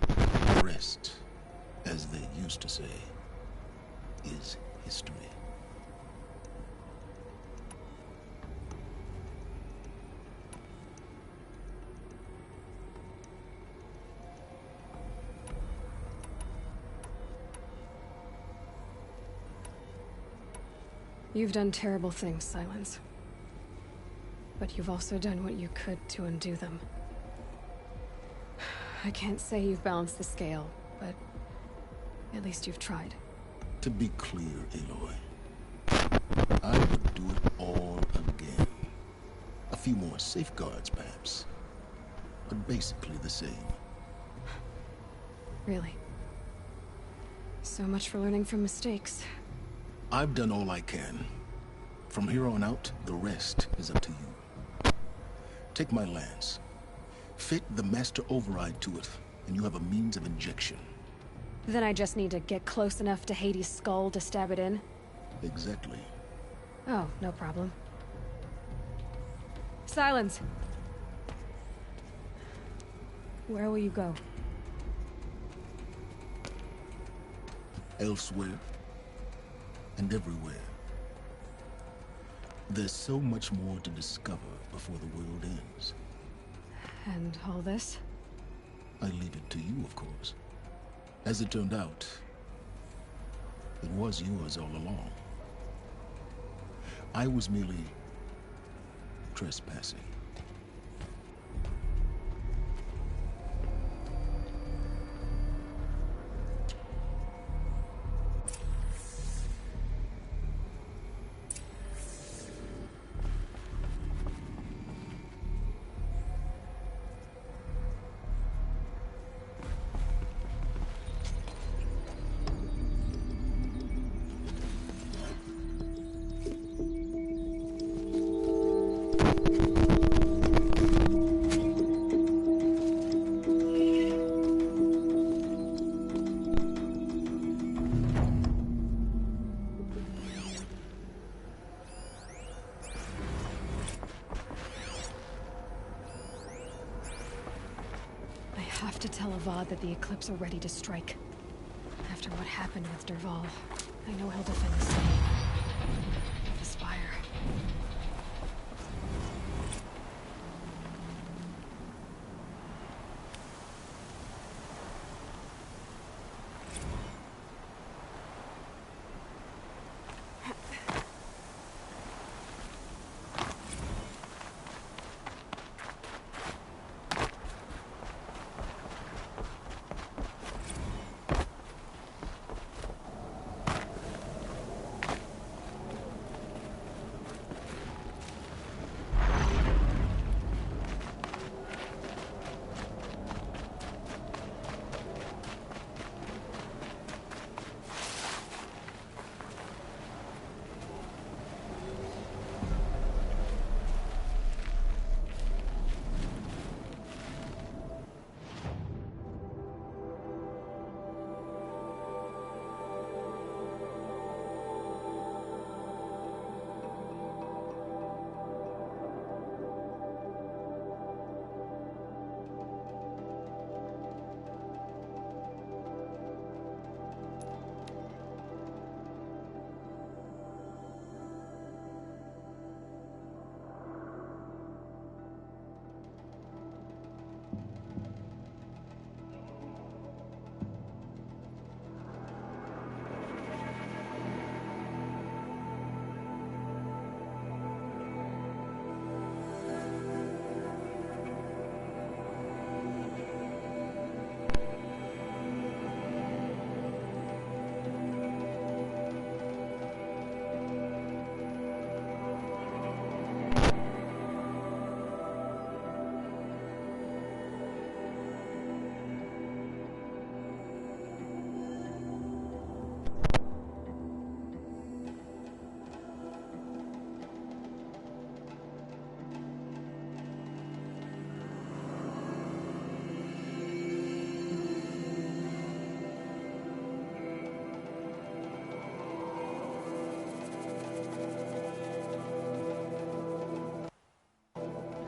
The rest, as they used to say, is history. You've done terrible things, Silence. But you've also done what you could to undo them. I can't say you've balanced the scale, but at least you've tried. To be clear, Aloy, I would do it all again. A few more safeguards, perhaps, but basically the same. Really? So much for learning from mistakes. I've done all I can. From here on out, the rest is up to you. Take my lance. Fit the Master Override to it, and you have a means of injection. Then I just need to get close enough to Hades' skull to stab it in? Exactly. Oh, no problem. Silence! Where will you go? Elsewhere. And everywhere. There's so much more to discover before the world ends. And all this? I leave it to you, of course. As it turned out, it was yours all along. I was merely trespassing. have to tell Avad that the Eclipse are ready to strike. After what happened with Dervahl, I know he'll defend the city. The Spire.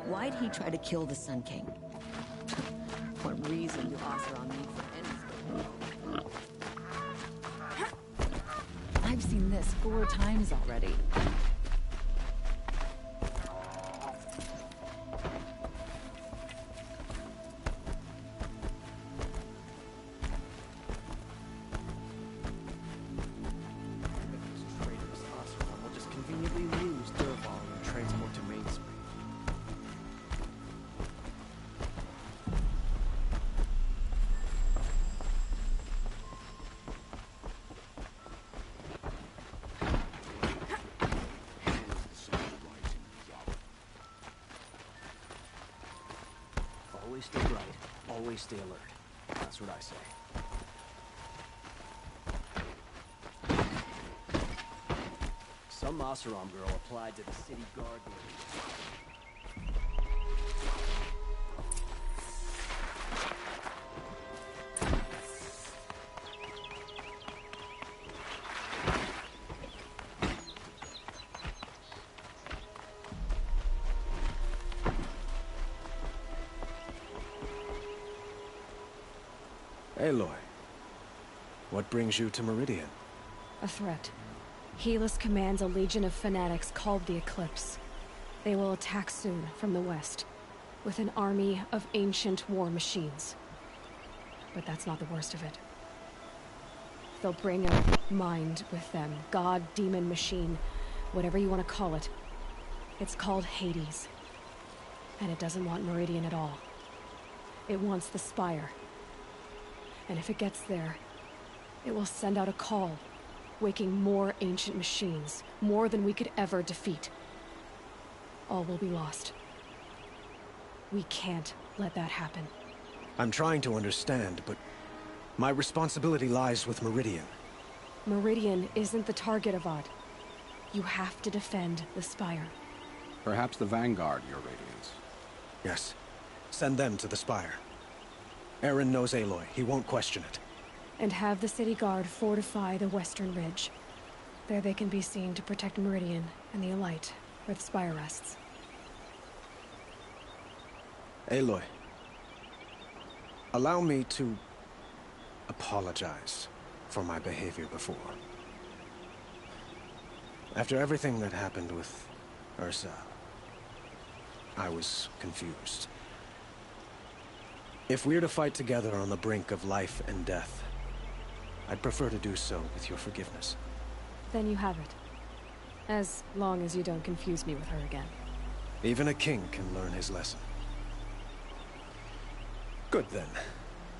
Why'd he try to kill the Sun King? What reason do Oseram need for anything? I've seen this 4 times already. Traitors Oseram will just conveniently lose Dervahl and transport to Mainspring. Always stay bright, always stay alert. That's what I say. Some Oseram girl applied to the city guard lady. Aloy, what brings you to Meridian? A threat. Helis commands a legion of fanatics called the Eclipse. They will attack soon from the west, with an army of ancient war machines. But that's not the worst of it. They'll bring a mind with them. God, demon, machine, whatever you want to call it. It's called Hades. And it doesn't want Meridian at all. It wants the Spire. And if it gets there, it will send out a call, waking more ancient machines, more than we could ever defeat. All will be lost. We can't let that happen. I'm trying to understand, but my responsibility lies with Meridian. Meridian isn't the target, Avad. You have to defend the Spire. Perhaps the Vanguard, Your Radiance. Yes. Send them to the Spire. Eren knows Aloy. He won't question it. And have the city guard fortify the western ridge. There they can be seen to protect Meridian and the Elite, where the Spire rests. Aloy. Allow me to apologize for my behavior before. After everything that happened with Ursa, I was confused. If we're to fight together on the brink of life and death, I'd prefer to do so with your forgiveness. Then you have it. As long as you don't confuse me with her again. Even a king can learn his lesson. Good then.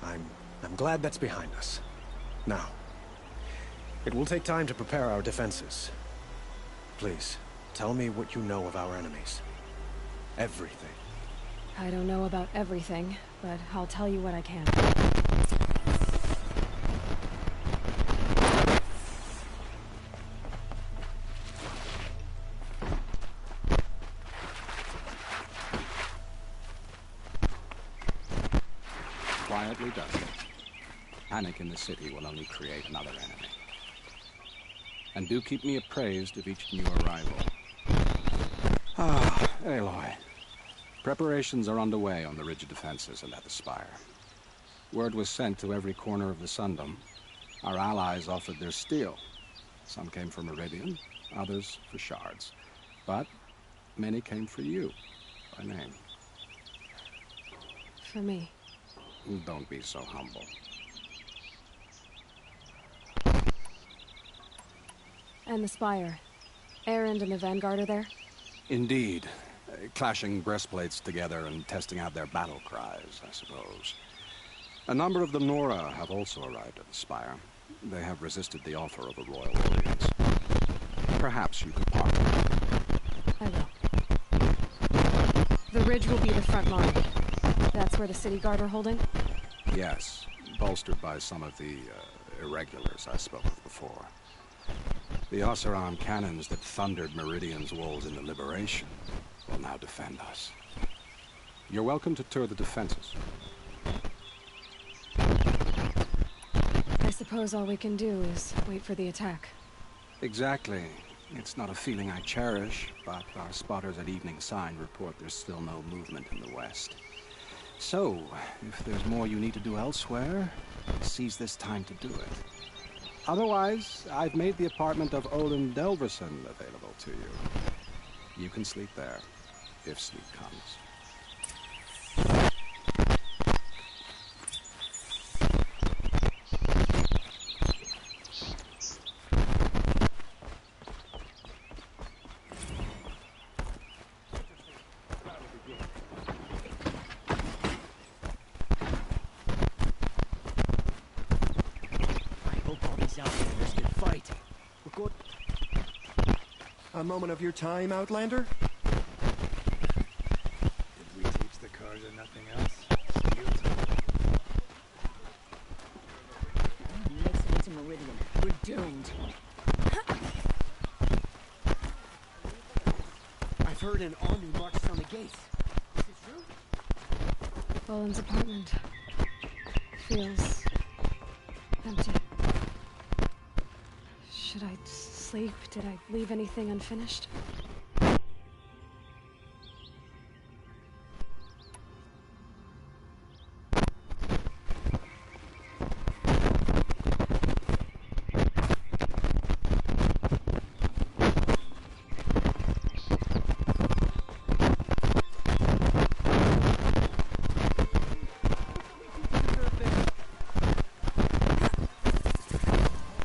I'm glad that's behind us. Now, it will take time to prepare our defenses. Please, tell me what you know of our enemies. Everything. I don't know about everything, but I'll tell you what I can. Quietly done. Panic in the city will only create another enemy. And do keep me appraised of each new arrival. Ah, Aloy. Preparations are underway on the ridge defenses and at the spire. Word was sent to every corner of the Sundom. Our allies offered their steel. Some came for Meridian, others for shards. But many came for you, by name. For me. Don't be so humble. And the Spire. Erend and the Vanguard are there? Indeed. Clashing breastplates together and testing out their battle cries, I suppose. A number of the Nora have also arrived at the Spire. They have resisted the offer of a royal audience. Perhaps you could partner. I will. The ridge will be the front line. That's where the City Guard are holding? Yes, bolstered by some of the irregulars I spoke of before. The Oseram cannons that thundered Meridian's walls in the Liberation will now defend us. You're welcome to tour the defenses. I suppose all we can do is wait for the attack. Exactly. It's not a feeling I cherish, but our spotters at Evening Sign report there's still no movement in the west. So, if there's more you need to do elsewhere, seize this time to do it. Otherwise, I've made the apartment of Olin Delverson available to you. You can sleep there, if sleep comes. A moment of your time, Outlander? Did we teach the Karja nothing else? Listen to Meridian. We're doomed. I've heard an army marches on the gates. Is it true? Olin's apartment feels empty. Should I sleep? Did I leave anything unfinished?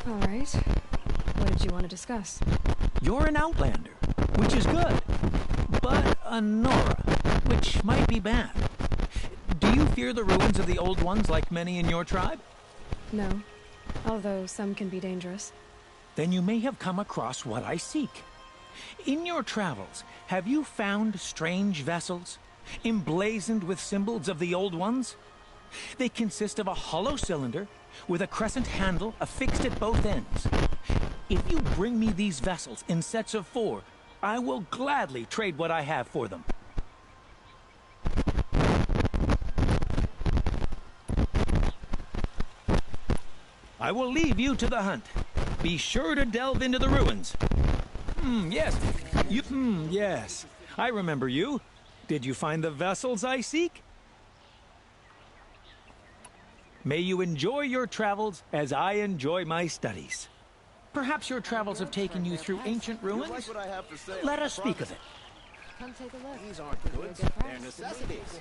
All right. What did you want to discuss? You're an Outlander, which is good. But a Nora, which might be bad. Do you fear the ruins of the Old Ones like many in your tribe? No. Although some can be dangerous. Then you may have come across what I seek. In your travels, have you found strange vessels, emblazoned with symbols of the Old Ones? They consist of a hollow cylinder with a crescent handle affixed at both ends. If you bring me these vessels in sets of 4, I will gladly trade what I have for them. I will leave you to the hunt. Be sure to delve into the ruins. Yes. Yes. I remember you. Did you find the vessels I seek? May you enjoy your travels as I enjoy my studies. Perhaps your travels have taken you through ancient ruins? Let us speak of it. Come take a look. These aren't goods, they're necessities.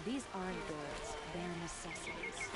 These aren't goods, they're necessities.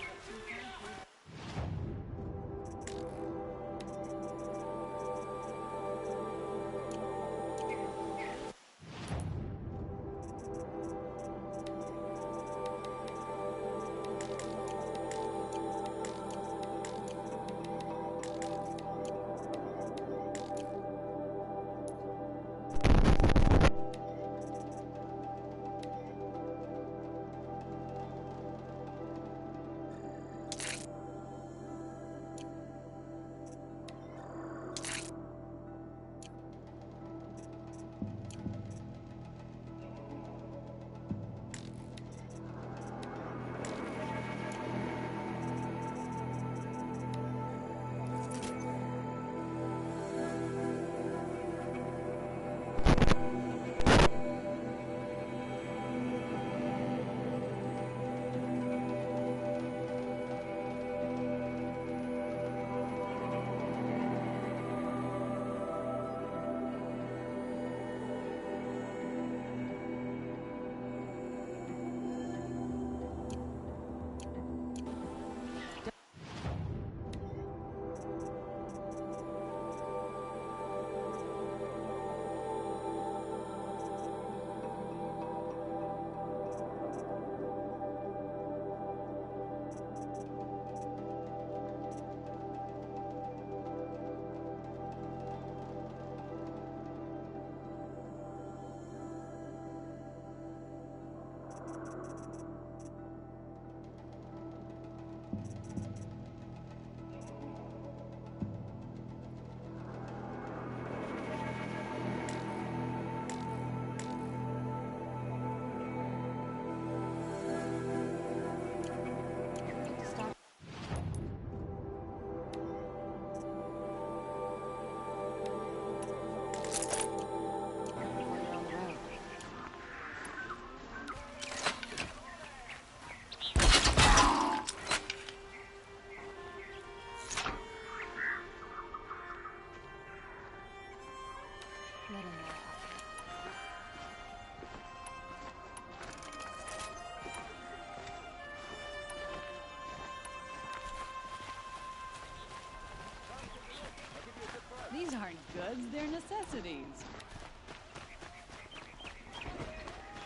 These aren't goods, they're necessities.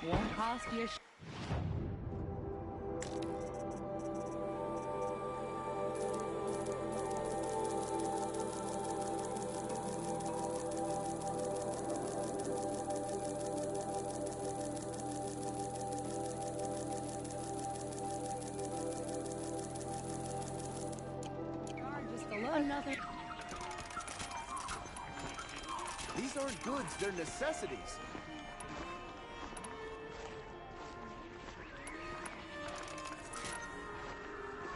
Won't cost you aren't goods, they're necessities.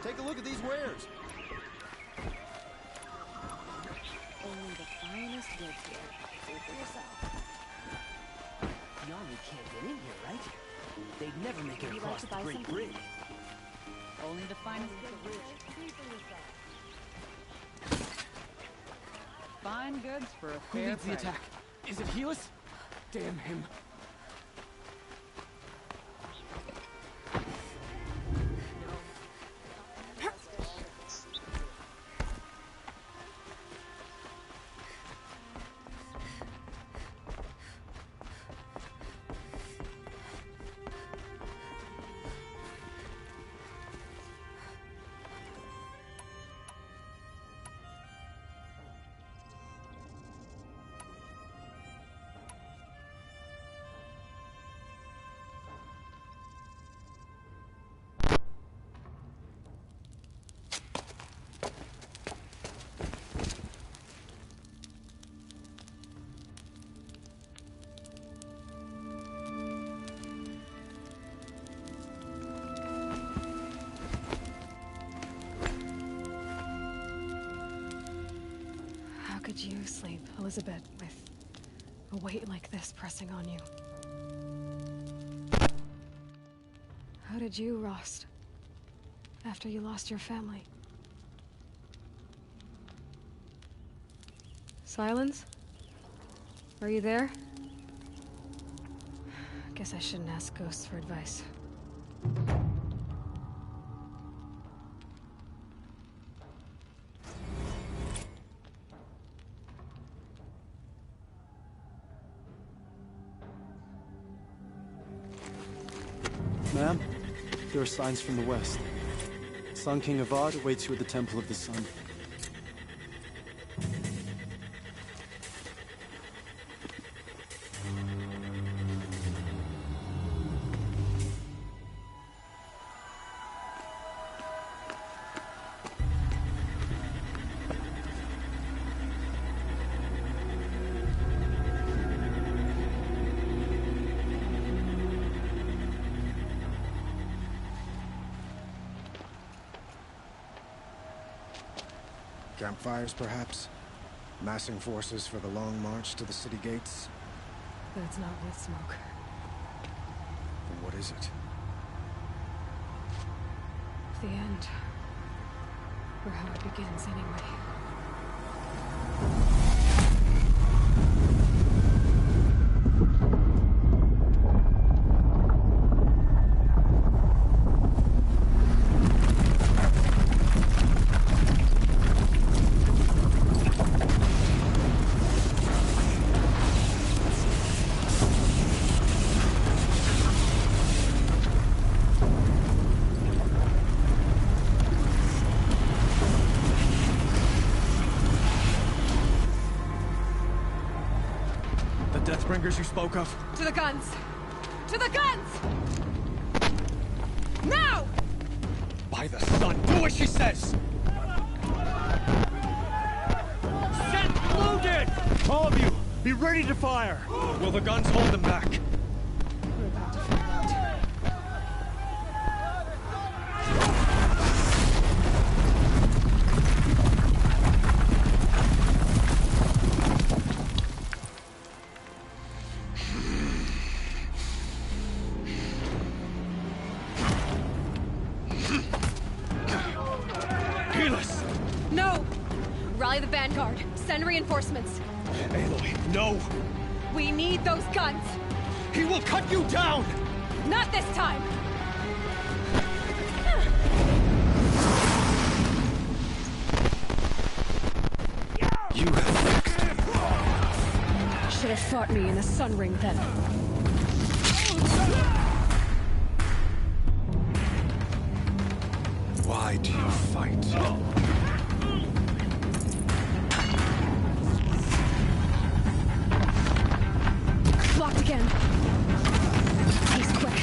Take a look at these wares. Only the finest goods here. See for yourself. Y'all can't get in here, right? They'd never make it Would you across like to the buy Great something? Bridge. Only the finest goods here. See for yourself. Fine goods for a Who fair leads the price. attack? Is it Helis? Damn him. How could you sleep, Elizabeth, with a weight like this pressing on you? How did you, Rost, after you lost your family? Silence? Are you there? Guess I shouldn't ask ghosts for advice. Ma'am, there are signs from the west. Sun King Avad awaits you at the Temple of the Sun. Campfires, perhaps? Massing forces for the long march to the city gates? But it's not with smoke. Then what is it? The end. Or how it begins, anyway. Deathbringers you spoke of? To the guns! To the guns! Now! By the sun, do as she says! Set loaded! All of you, be ready to fire! Will the guns hold them back? We're about to find out. No! Rally the vanguard. Send reinforcements. Aloy, no! We need those guns! He will cut you down! Not this time! You have fixed him. Should have fought me in the Sun Ring then. Why do you fight? Blocked again. He's quick.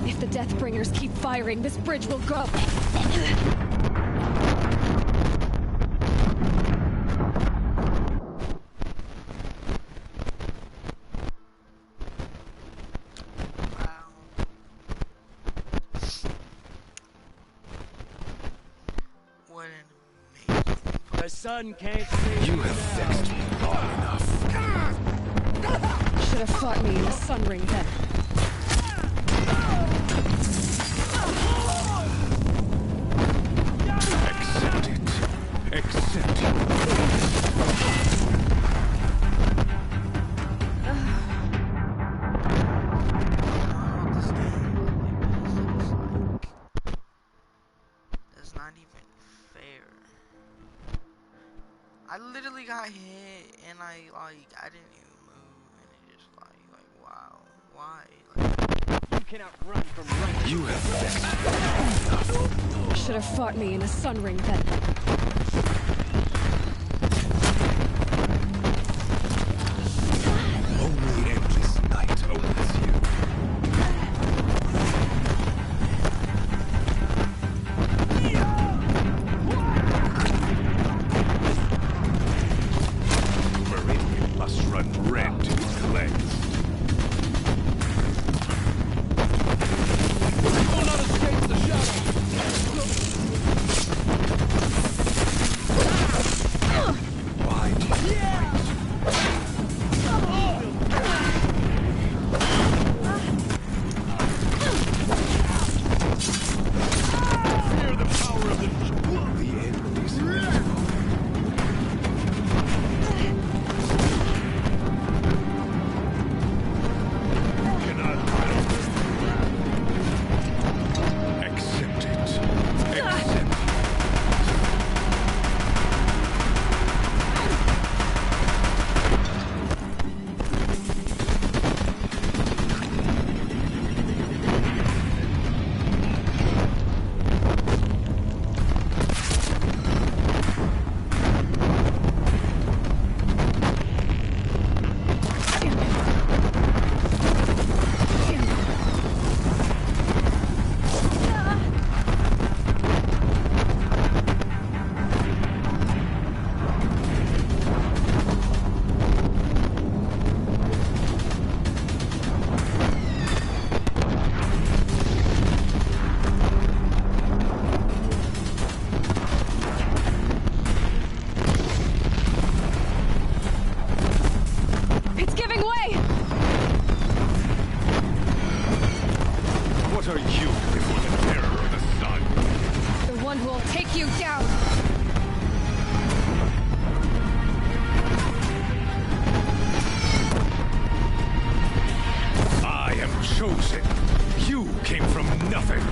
If the firing, this bridge will go. The sun can't see. You have vexed me long enough. Should have fought me in the sun ring then. Accept it. Accept it. That's not even fair. I literally got hit and I didn't even move and it just like wow, why? You cannot run from right. You have vexed me. Should have fought me in a sun ring then. Only endless night awaits you. Meridian must run red to be cleansed. will not escape the shadow. Why do you fear the power of the end is accept it. Accept it. It's giving way! What are you before the terror of the sun? The one who will take you down! I am chosen. You came from nothing.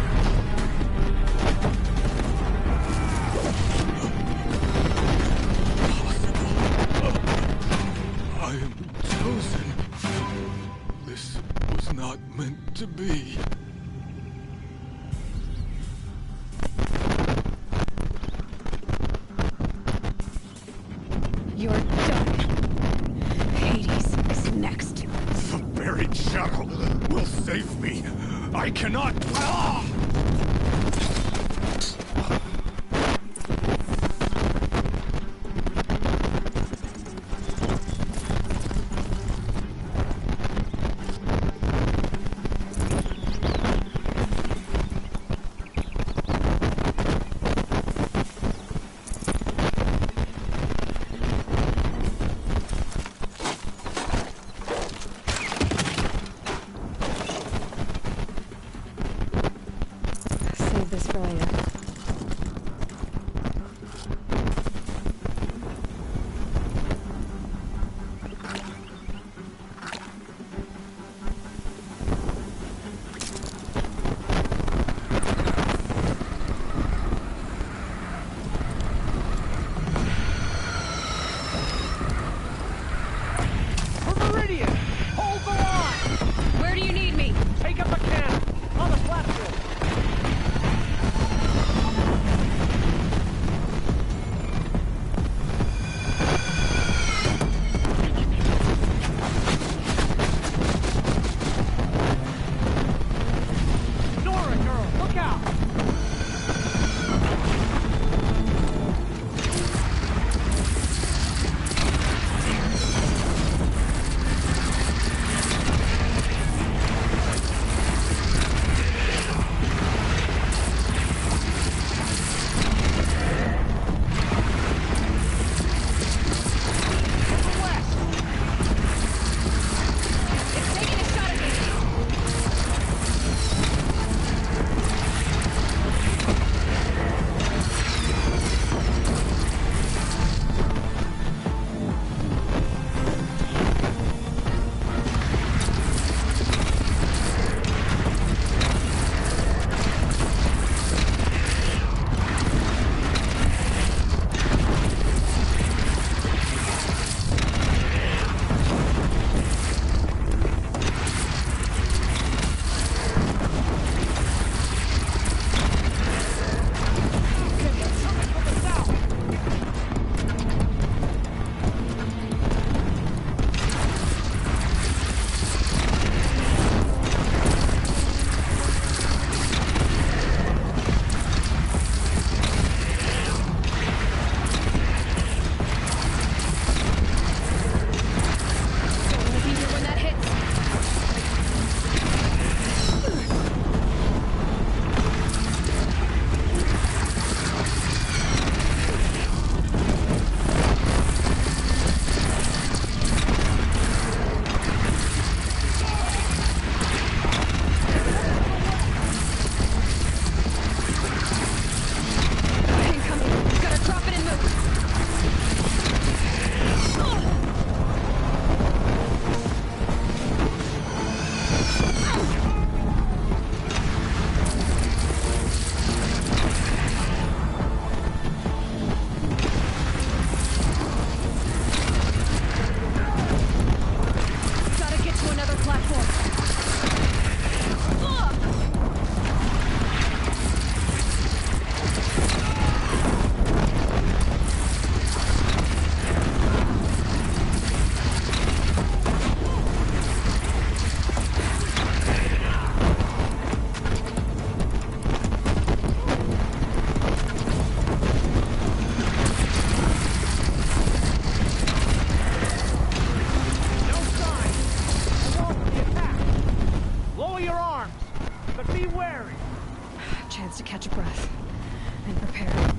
I am chosen. This was not meant to be. You're done. Hades is next. The buried shadow will save me. I cannot. Ah! Save this for later. Meridian, hold the line. Where do you need me? Take up a cannon on the platform. chance to catch a breath and prepare.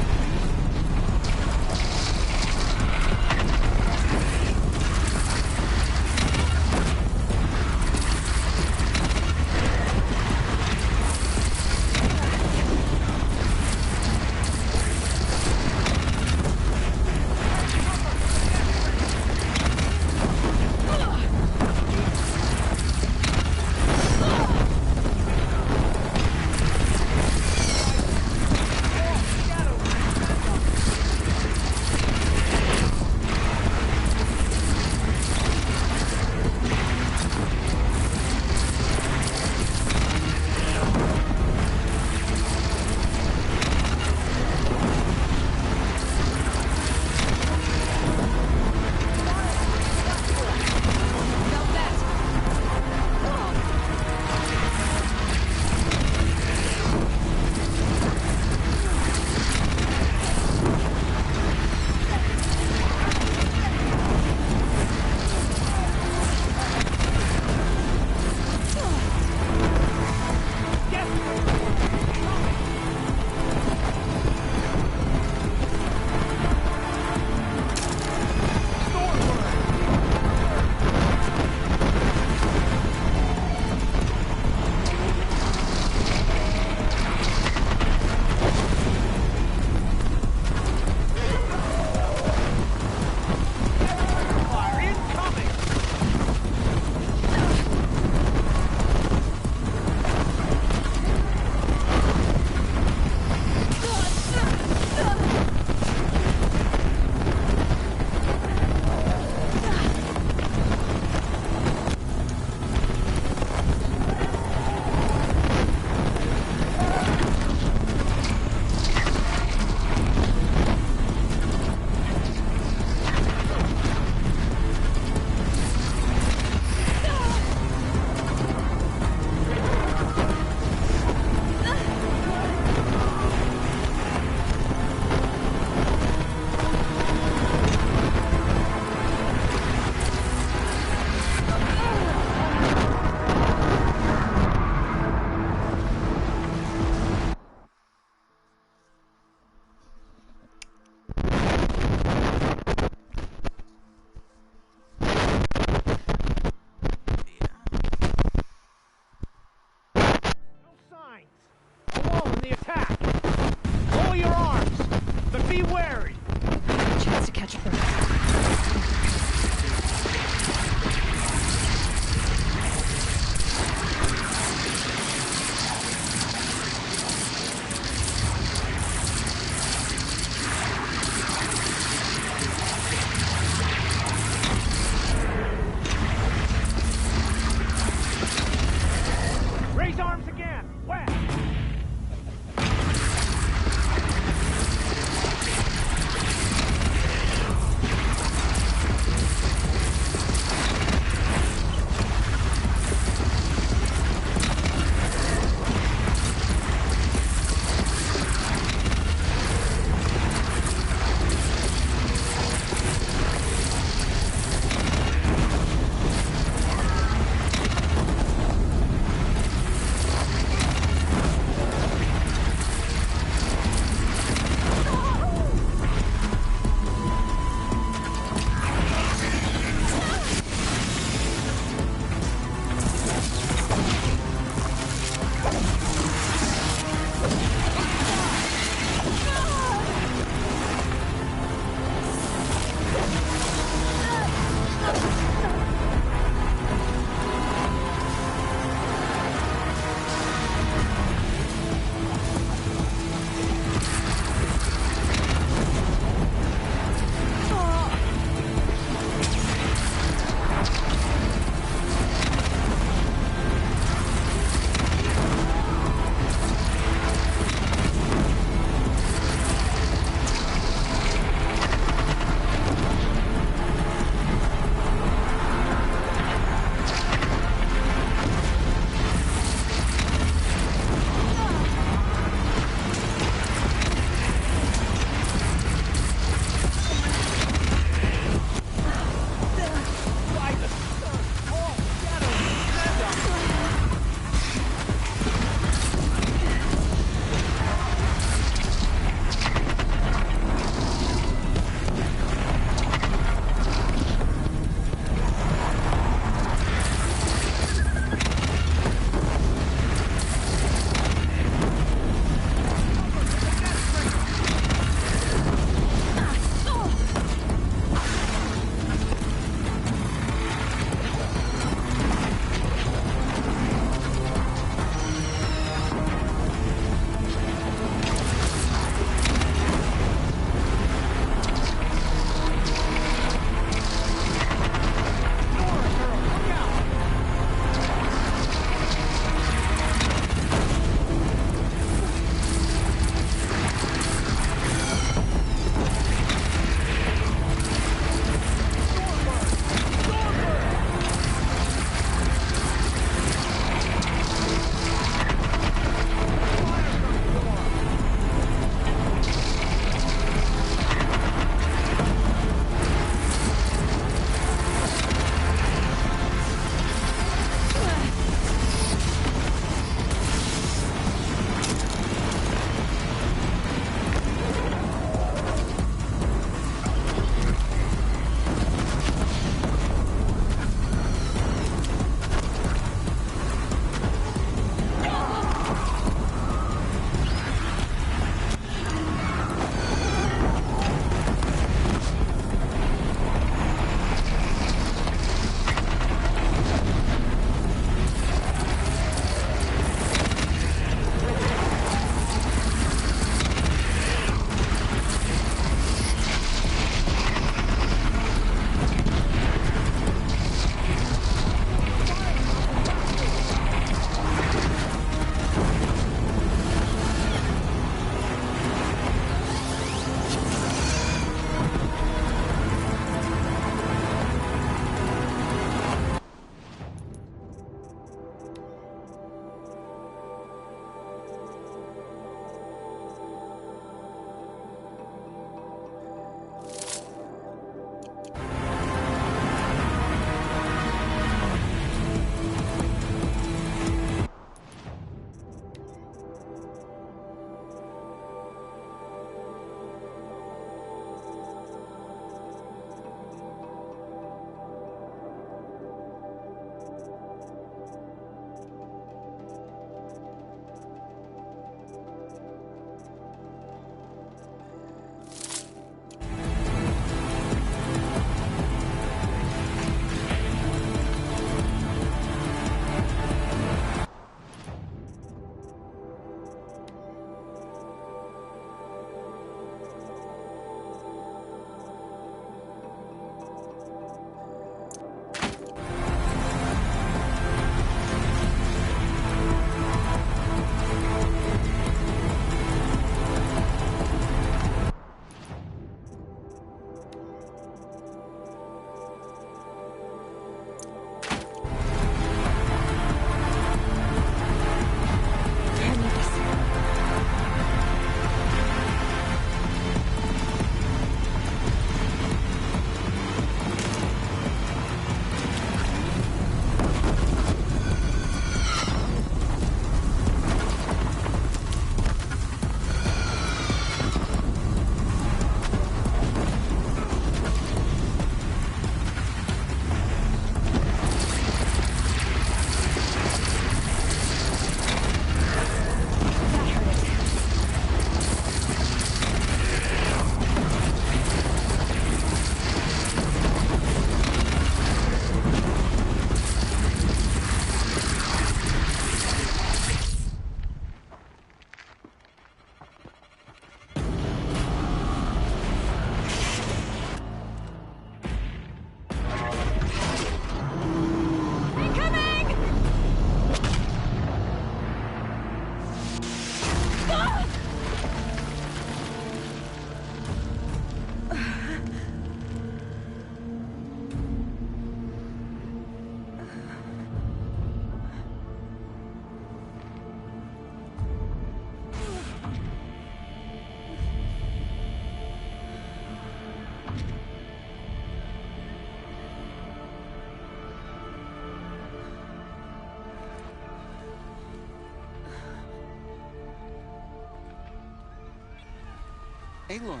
Aloy!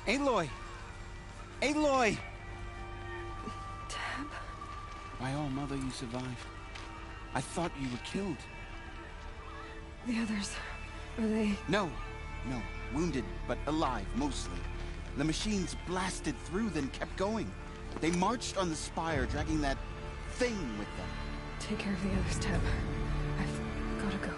Aloy! Aloy! Tab? My own mother, you survived. I thought you were killed. The others, are they... No. Wounded, but alive, mostly. The machines blasted through, then kept going. They marched on the spire, dragging that thing with them. Take care of the others, Tab. I've gotta go.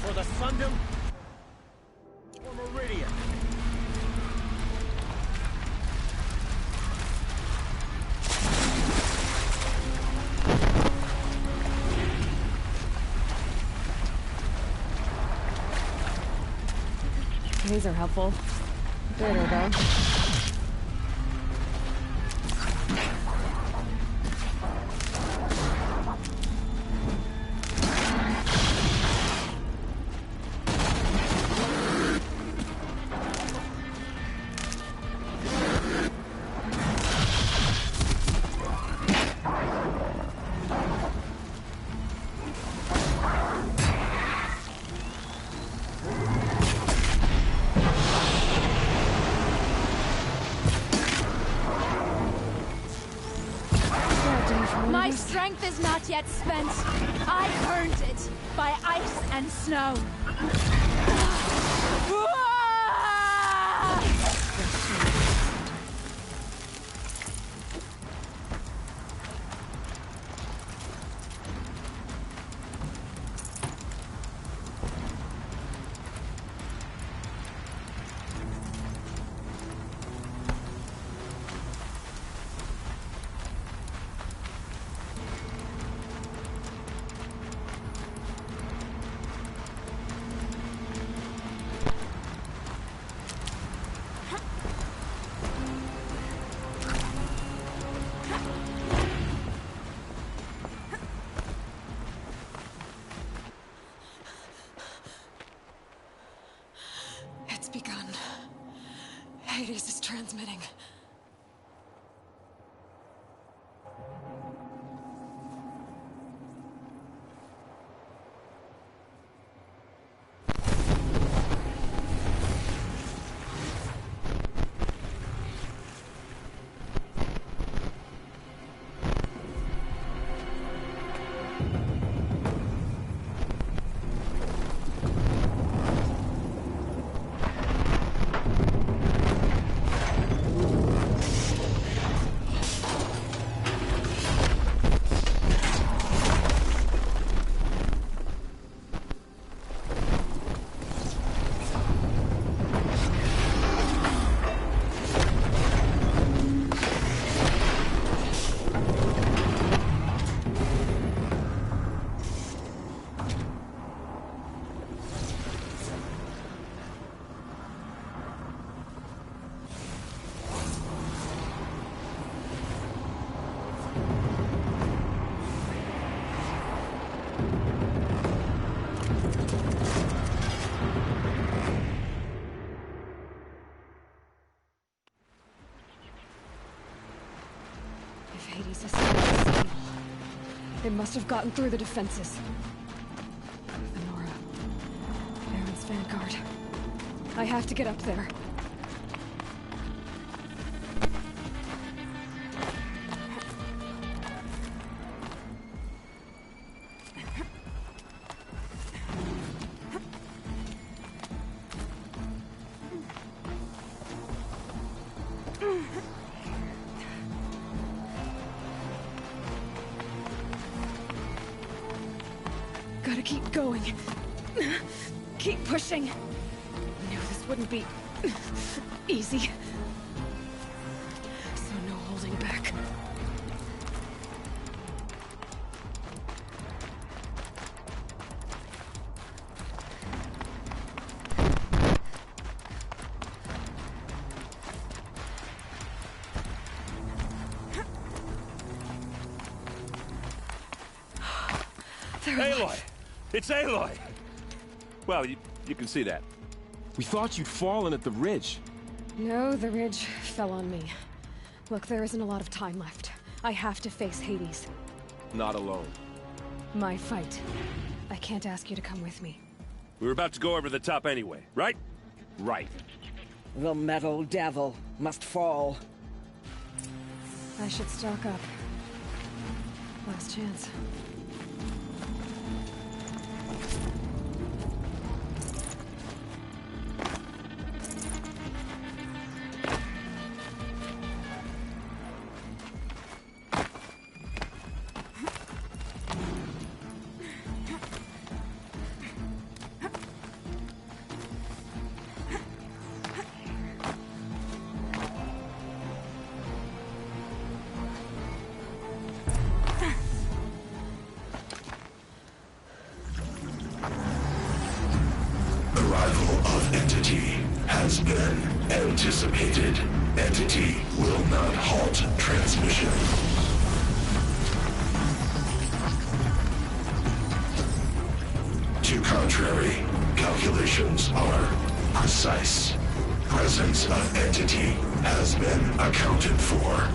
For the Sundom or Meridian? These are helpful. Better, though. My strength is not yet spent. I earned it by ice and snow. It's begun. Hades is transmitting. They must have gotten through the defenses. Nora. Baron's vanguard. I have to get up there. Gotta keep going. Keep pushing. I knew this wouldn't be easy. So no holding back. Aloy! It's Aloy! Well, you can see that. We thought you'd fallen at the ridge. No, the ridge fell on me. Look, there isn't a lot of time left. I have to face Hades. Not alone. My fight. I can't ask you to come with me. We were about to go over the top anyway, right? Right. The metal devil must fall. I should stock up. Last chance. Has been anticipated. Entity will not halt transmission. To contrary, calculations are precise. Presence of entity has been accounted for.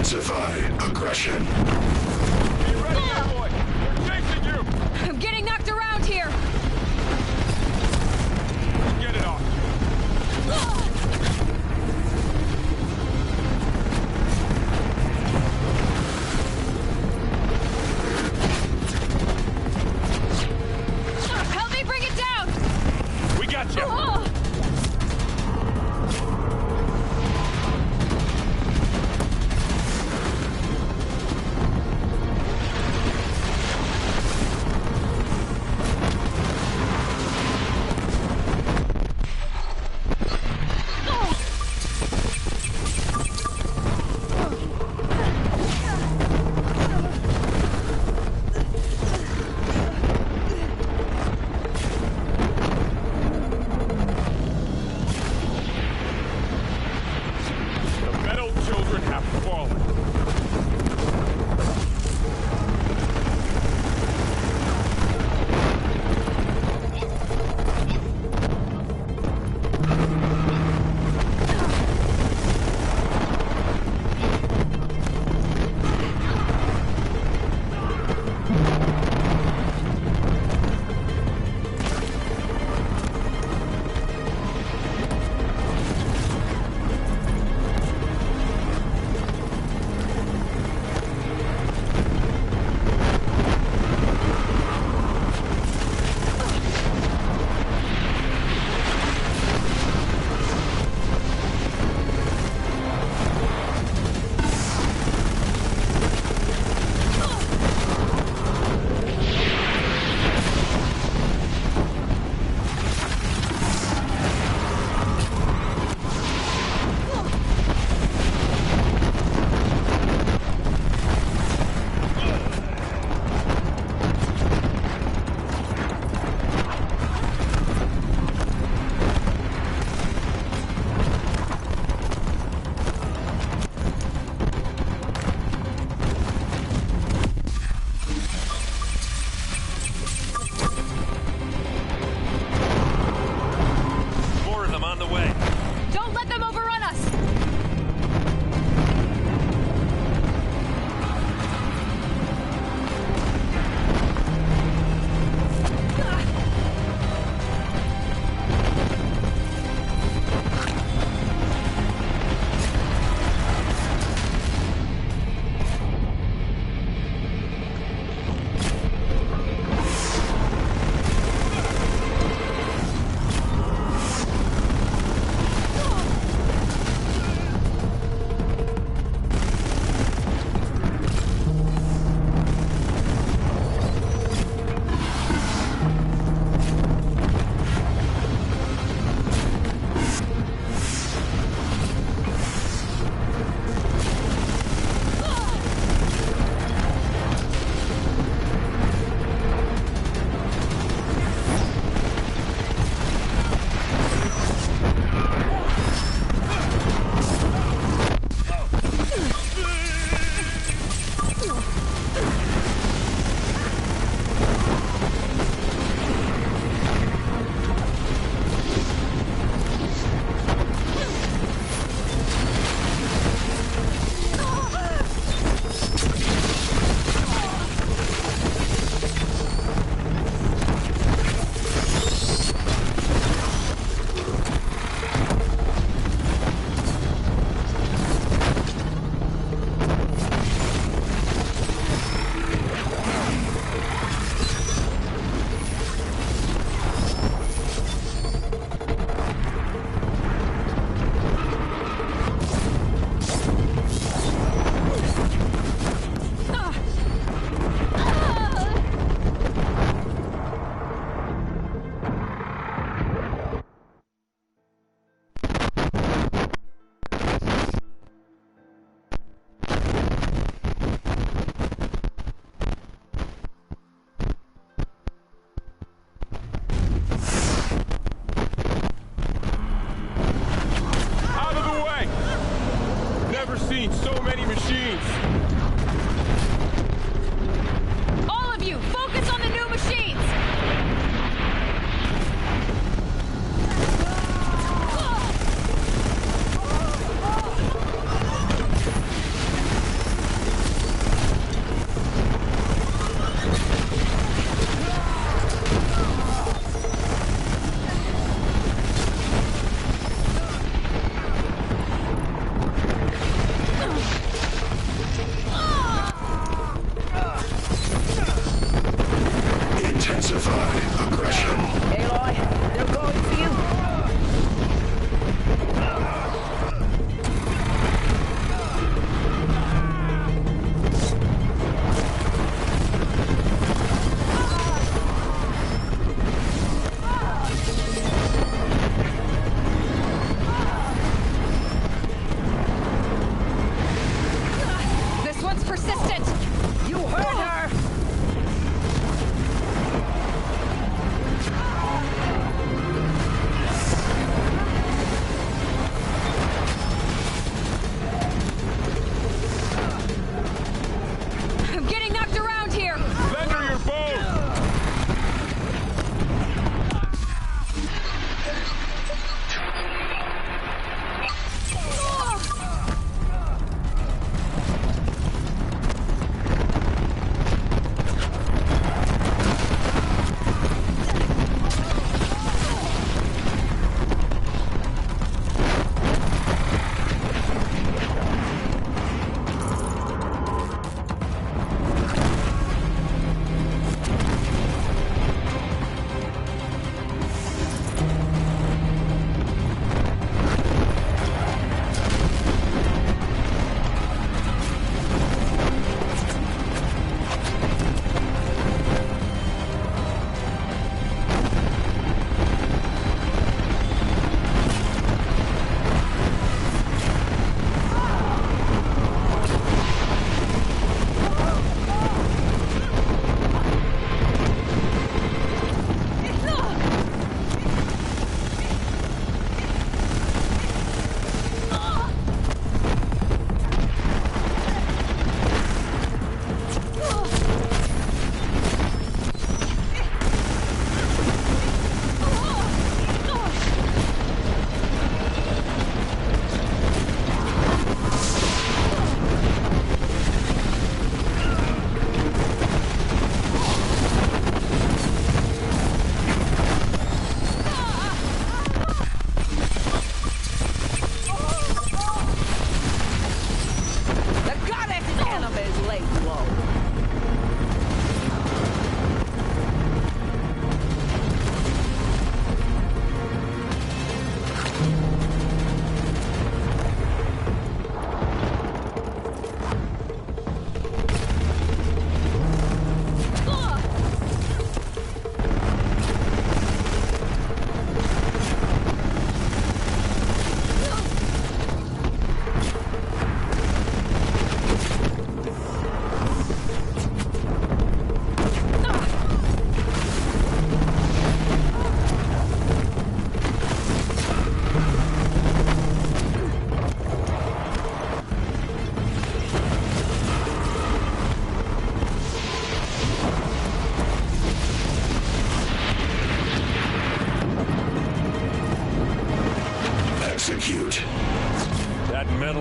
Intensify aggression. Be ready, Aloy! We're chasing you! I'm getting knocked around here! Get it off! Help me bring it down! We got you!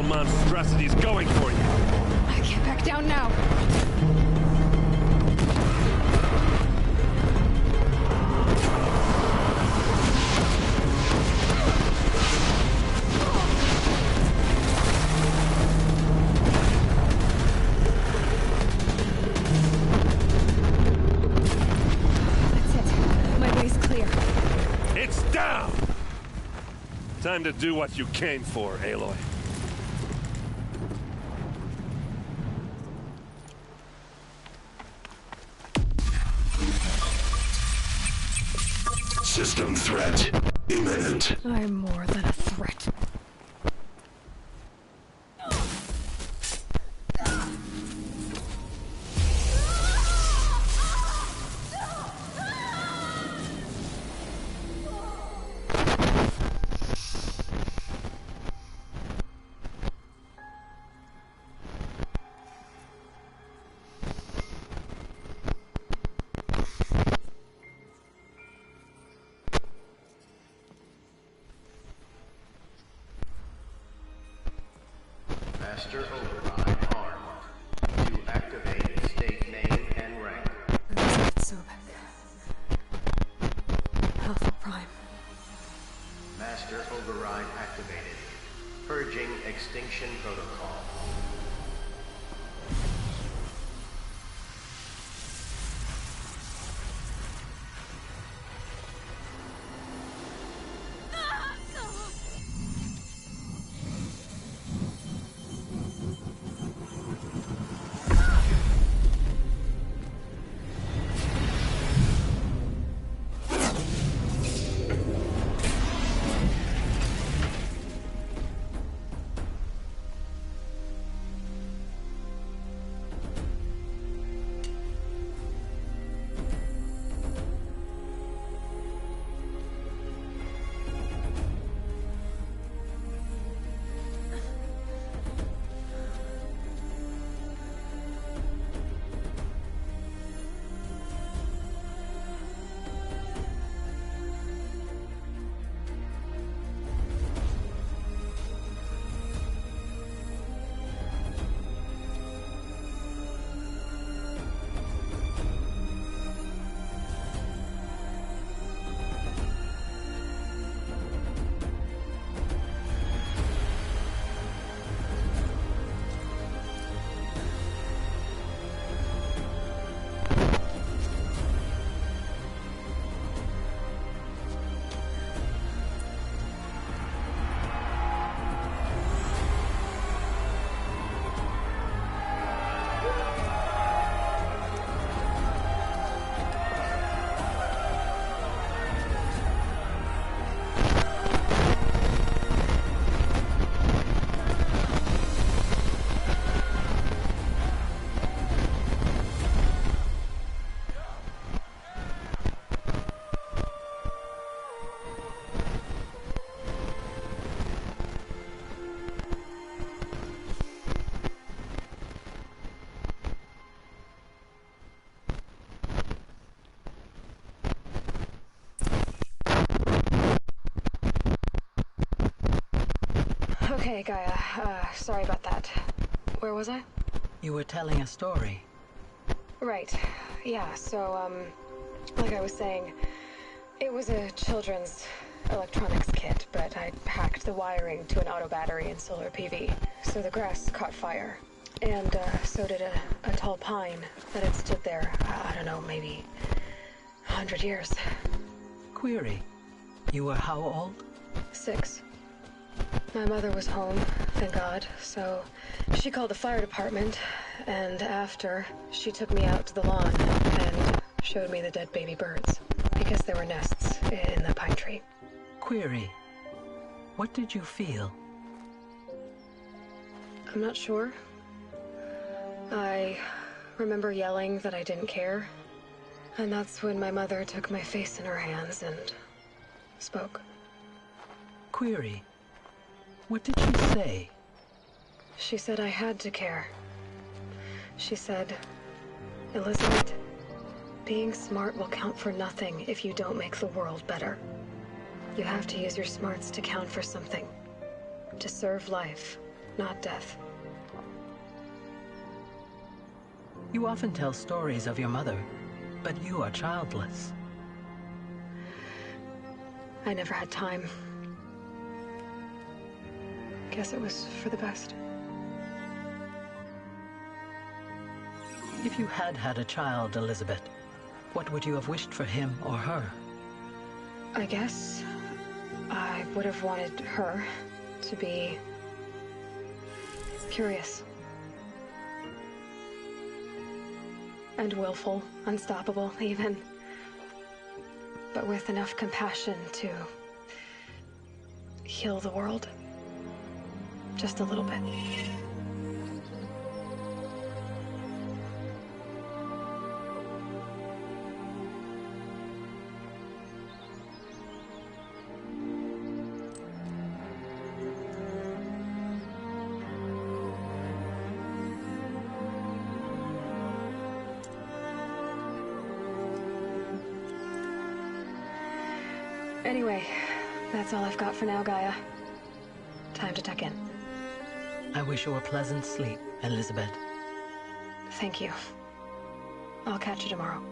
monstrosity's going for you. I can't back down now. Time to do what you came for, Aloy. System threat imminent. I'm more than a threat. Master override armed. To activate state name and rank. Sobek. Alpha Prime. Master override activated. Purging extinction protocol. Okay, Gaia. Sorry about that. Where was I? You were telling a story. Right. Yeah, so, like I was saying, it was a children's electronics kit, but I'd hacked the wiring to an auto battery and solar PV. So the grass caught fire. And, so did a tall pine that had stood there, I don't know, maybe 100 years. Query. You were how old? 6. My mother was home, thank God, so she called the fire department, and after, she took me out to the lawn and showed me the dead baby birds, because there were nests in the pine tree. Query. What did you feel? I'm not sure. I remember yelling that I didn't care, and that's when my mother took my face in her hands and spoke. Query. What did she say? She said I had to care. She said, Elizabeth, being smart will count for nothing if you don't make the world better. You have to use your smarts to count for something. To serve life. not death. You often tell stories of your mother, but you are childless. I never had time. Guess it was for the best. If you had had a child, Elizabeth, what would you have wished for him or her? I guess I would have wanted her to be curious. And willful, unstoppable, even. But with enough compassion to heal the world. Just a little bit. Anyway, that's all I've got for now, Gaia. Time to tuck in. I wish you a pleasant sleep, Elizabeth. Thank you. I'll catch you tomorrow.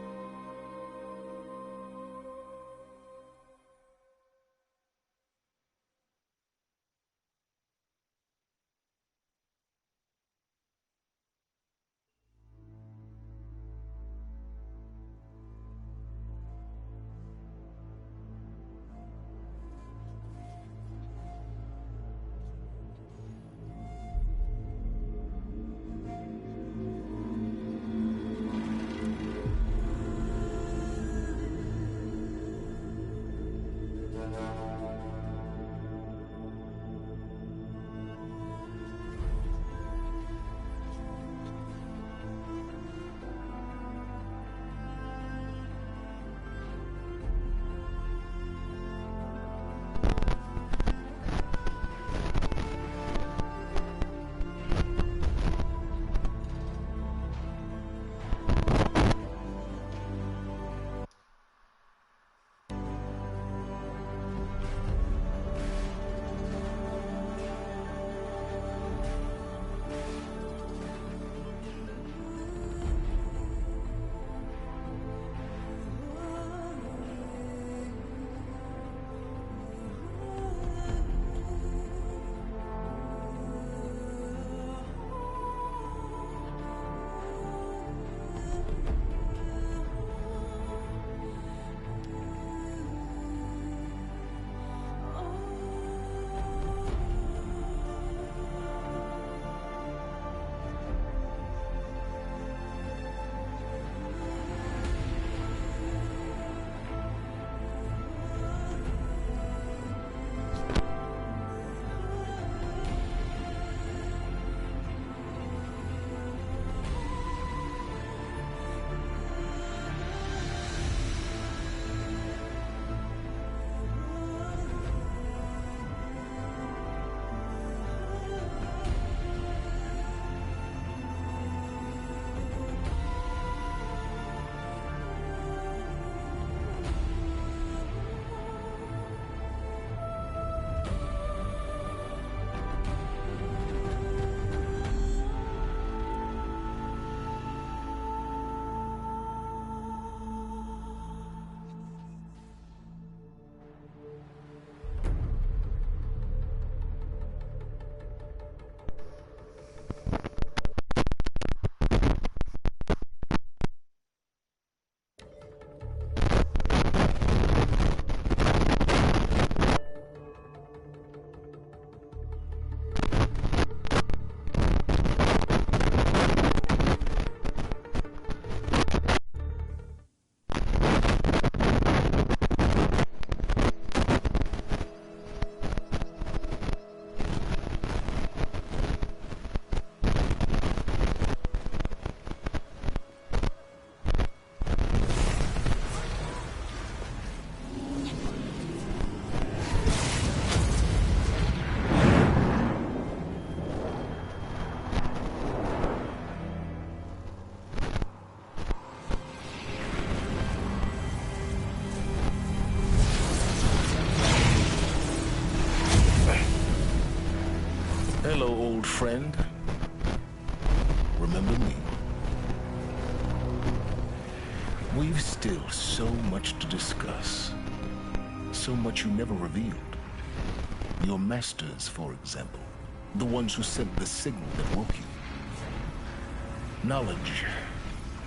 Hello, old old friend, remember me. We've still so much to discuss. So much you never revealed. Your masters, for example. The ones who sent the signal that woke you. Knowledge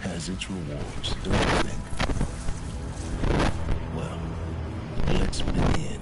has its rewards, don't you think? Well, let's begin.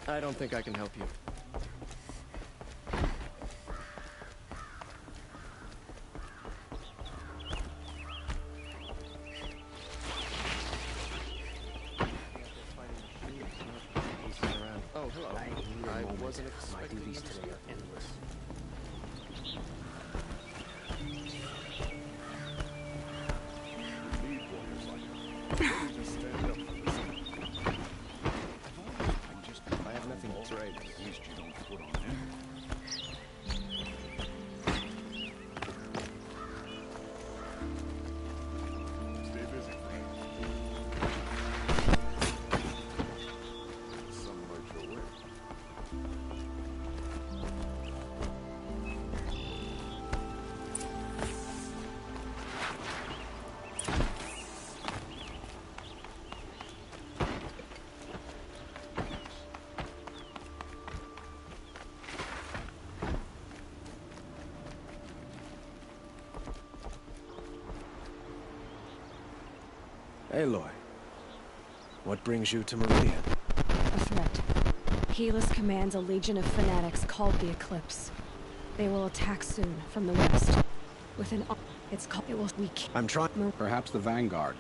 I don't think I can help you. Oh, hello. I wasn't expecting you to today are endless. I have nothing to trade. At least you don't put on him. Stay busy. Some right your way. Aloy, what brings you to Meridian? A threat. Helis commands a legion of fanatics called the Eclipse. They will attack soon from the west. With an it's called it will weak. I'm trying. Perhaps the Vanguard.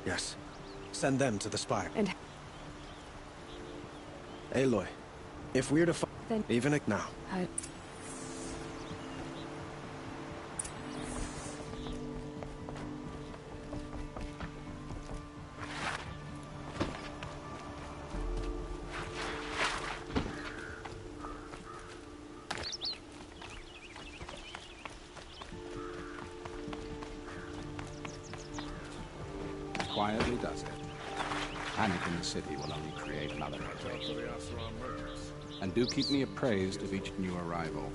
Yes. send them to the spire. And... Aloy, if we're to then... even now. Quietly does it. Panic in the city will only create another headache. And do keep me appraised of each new arrival.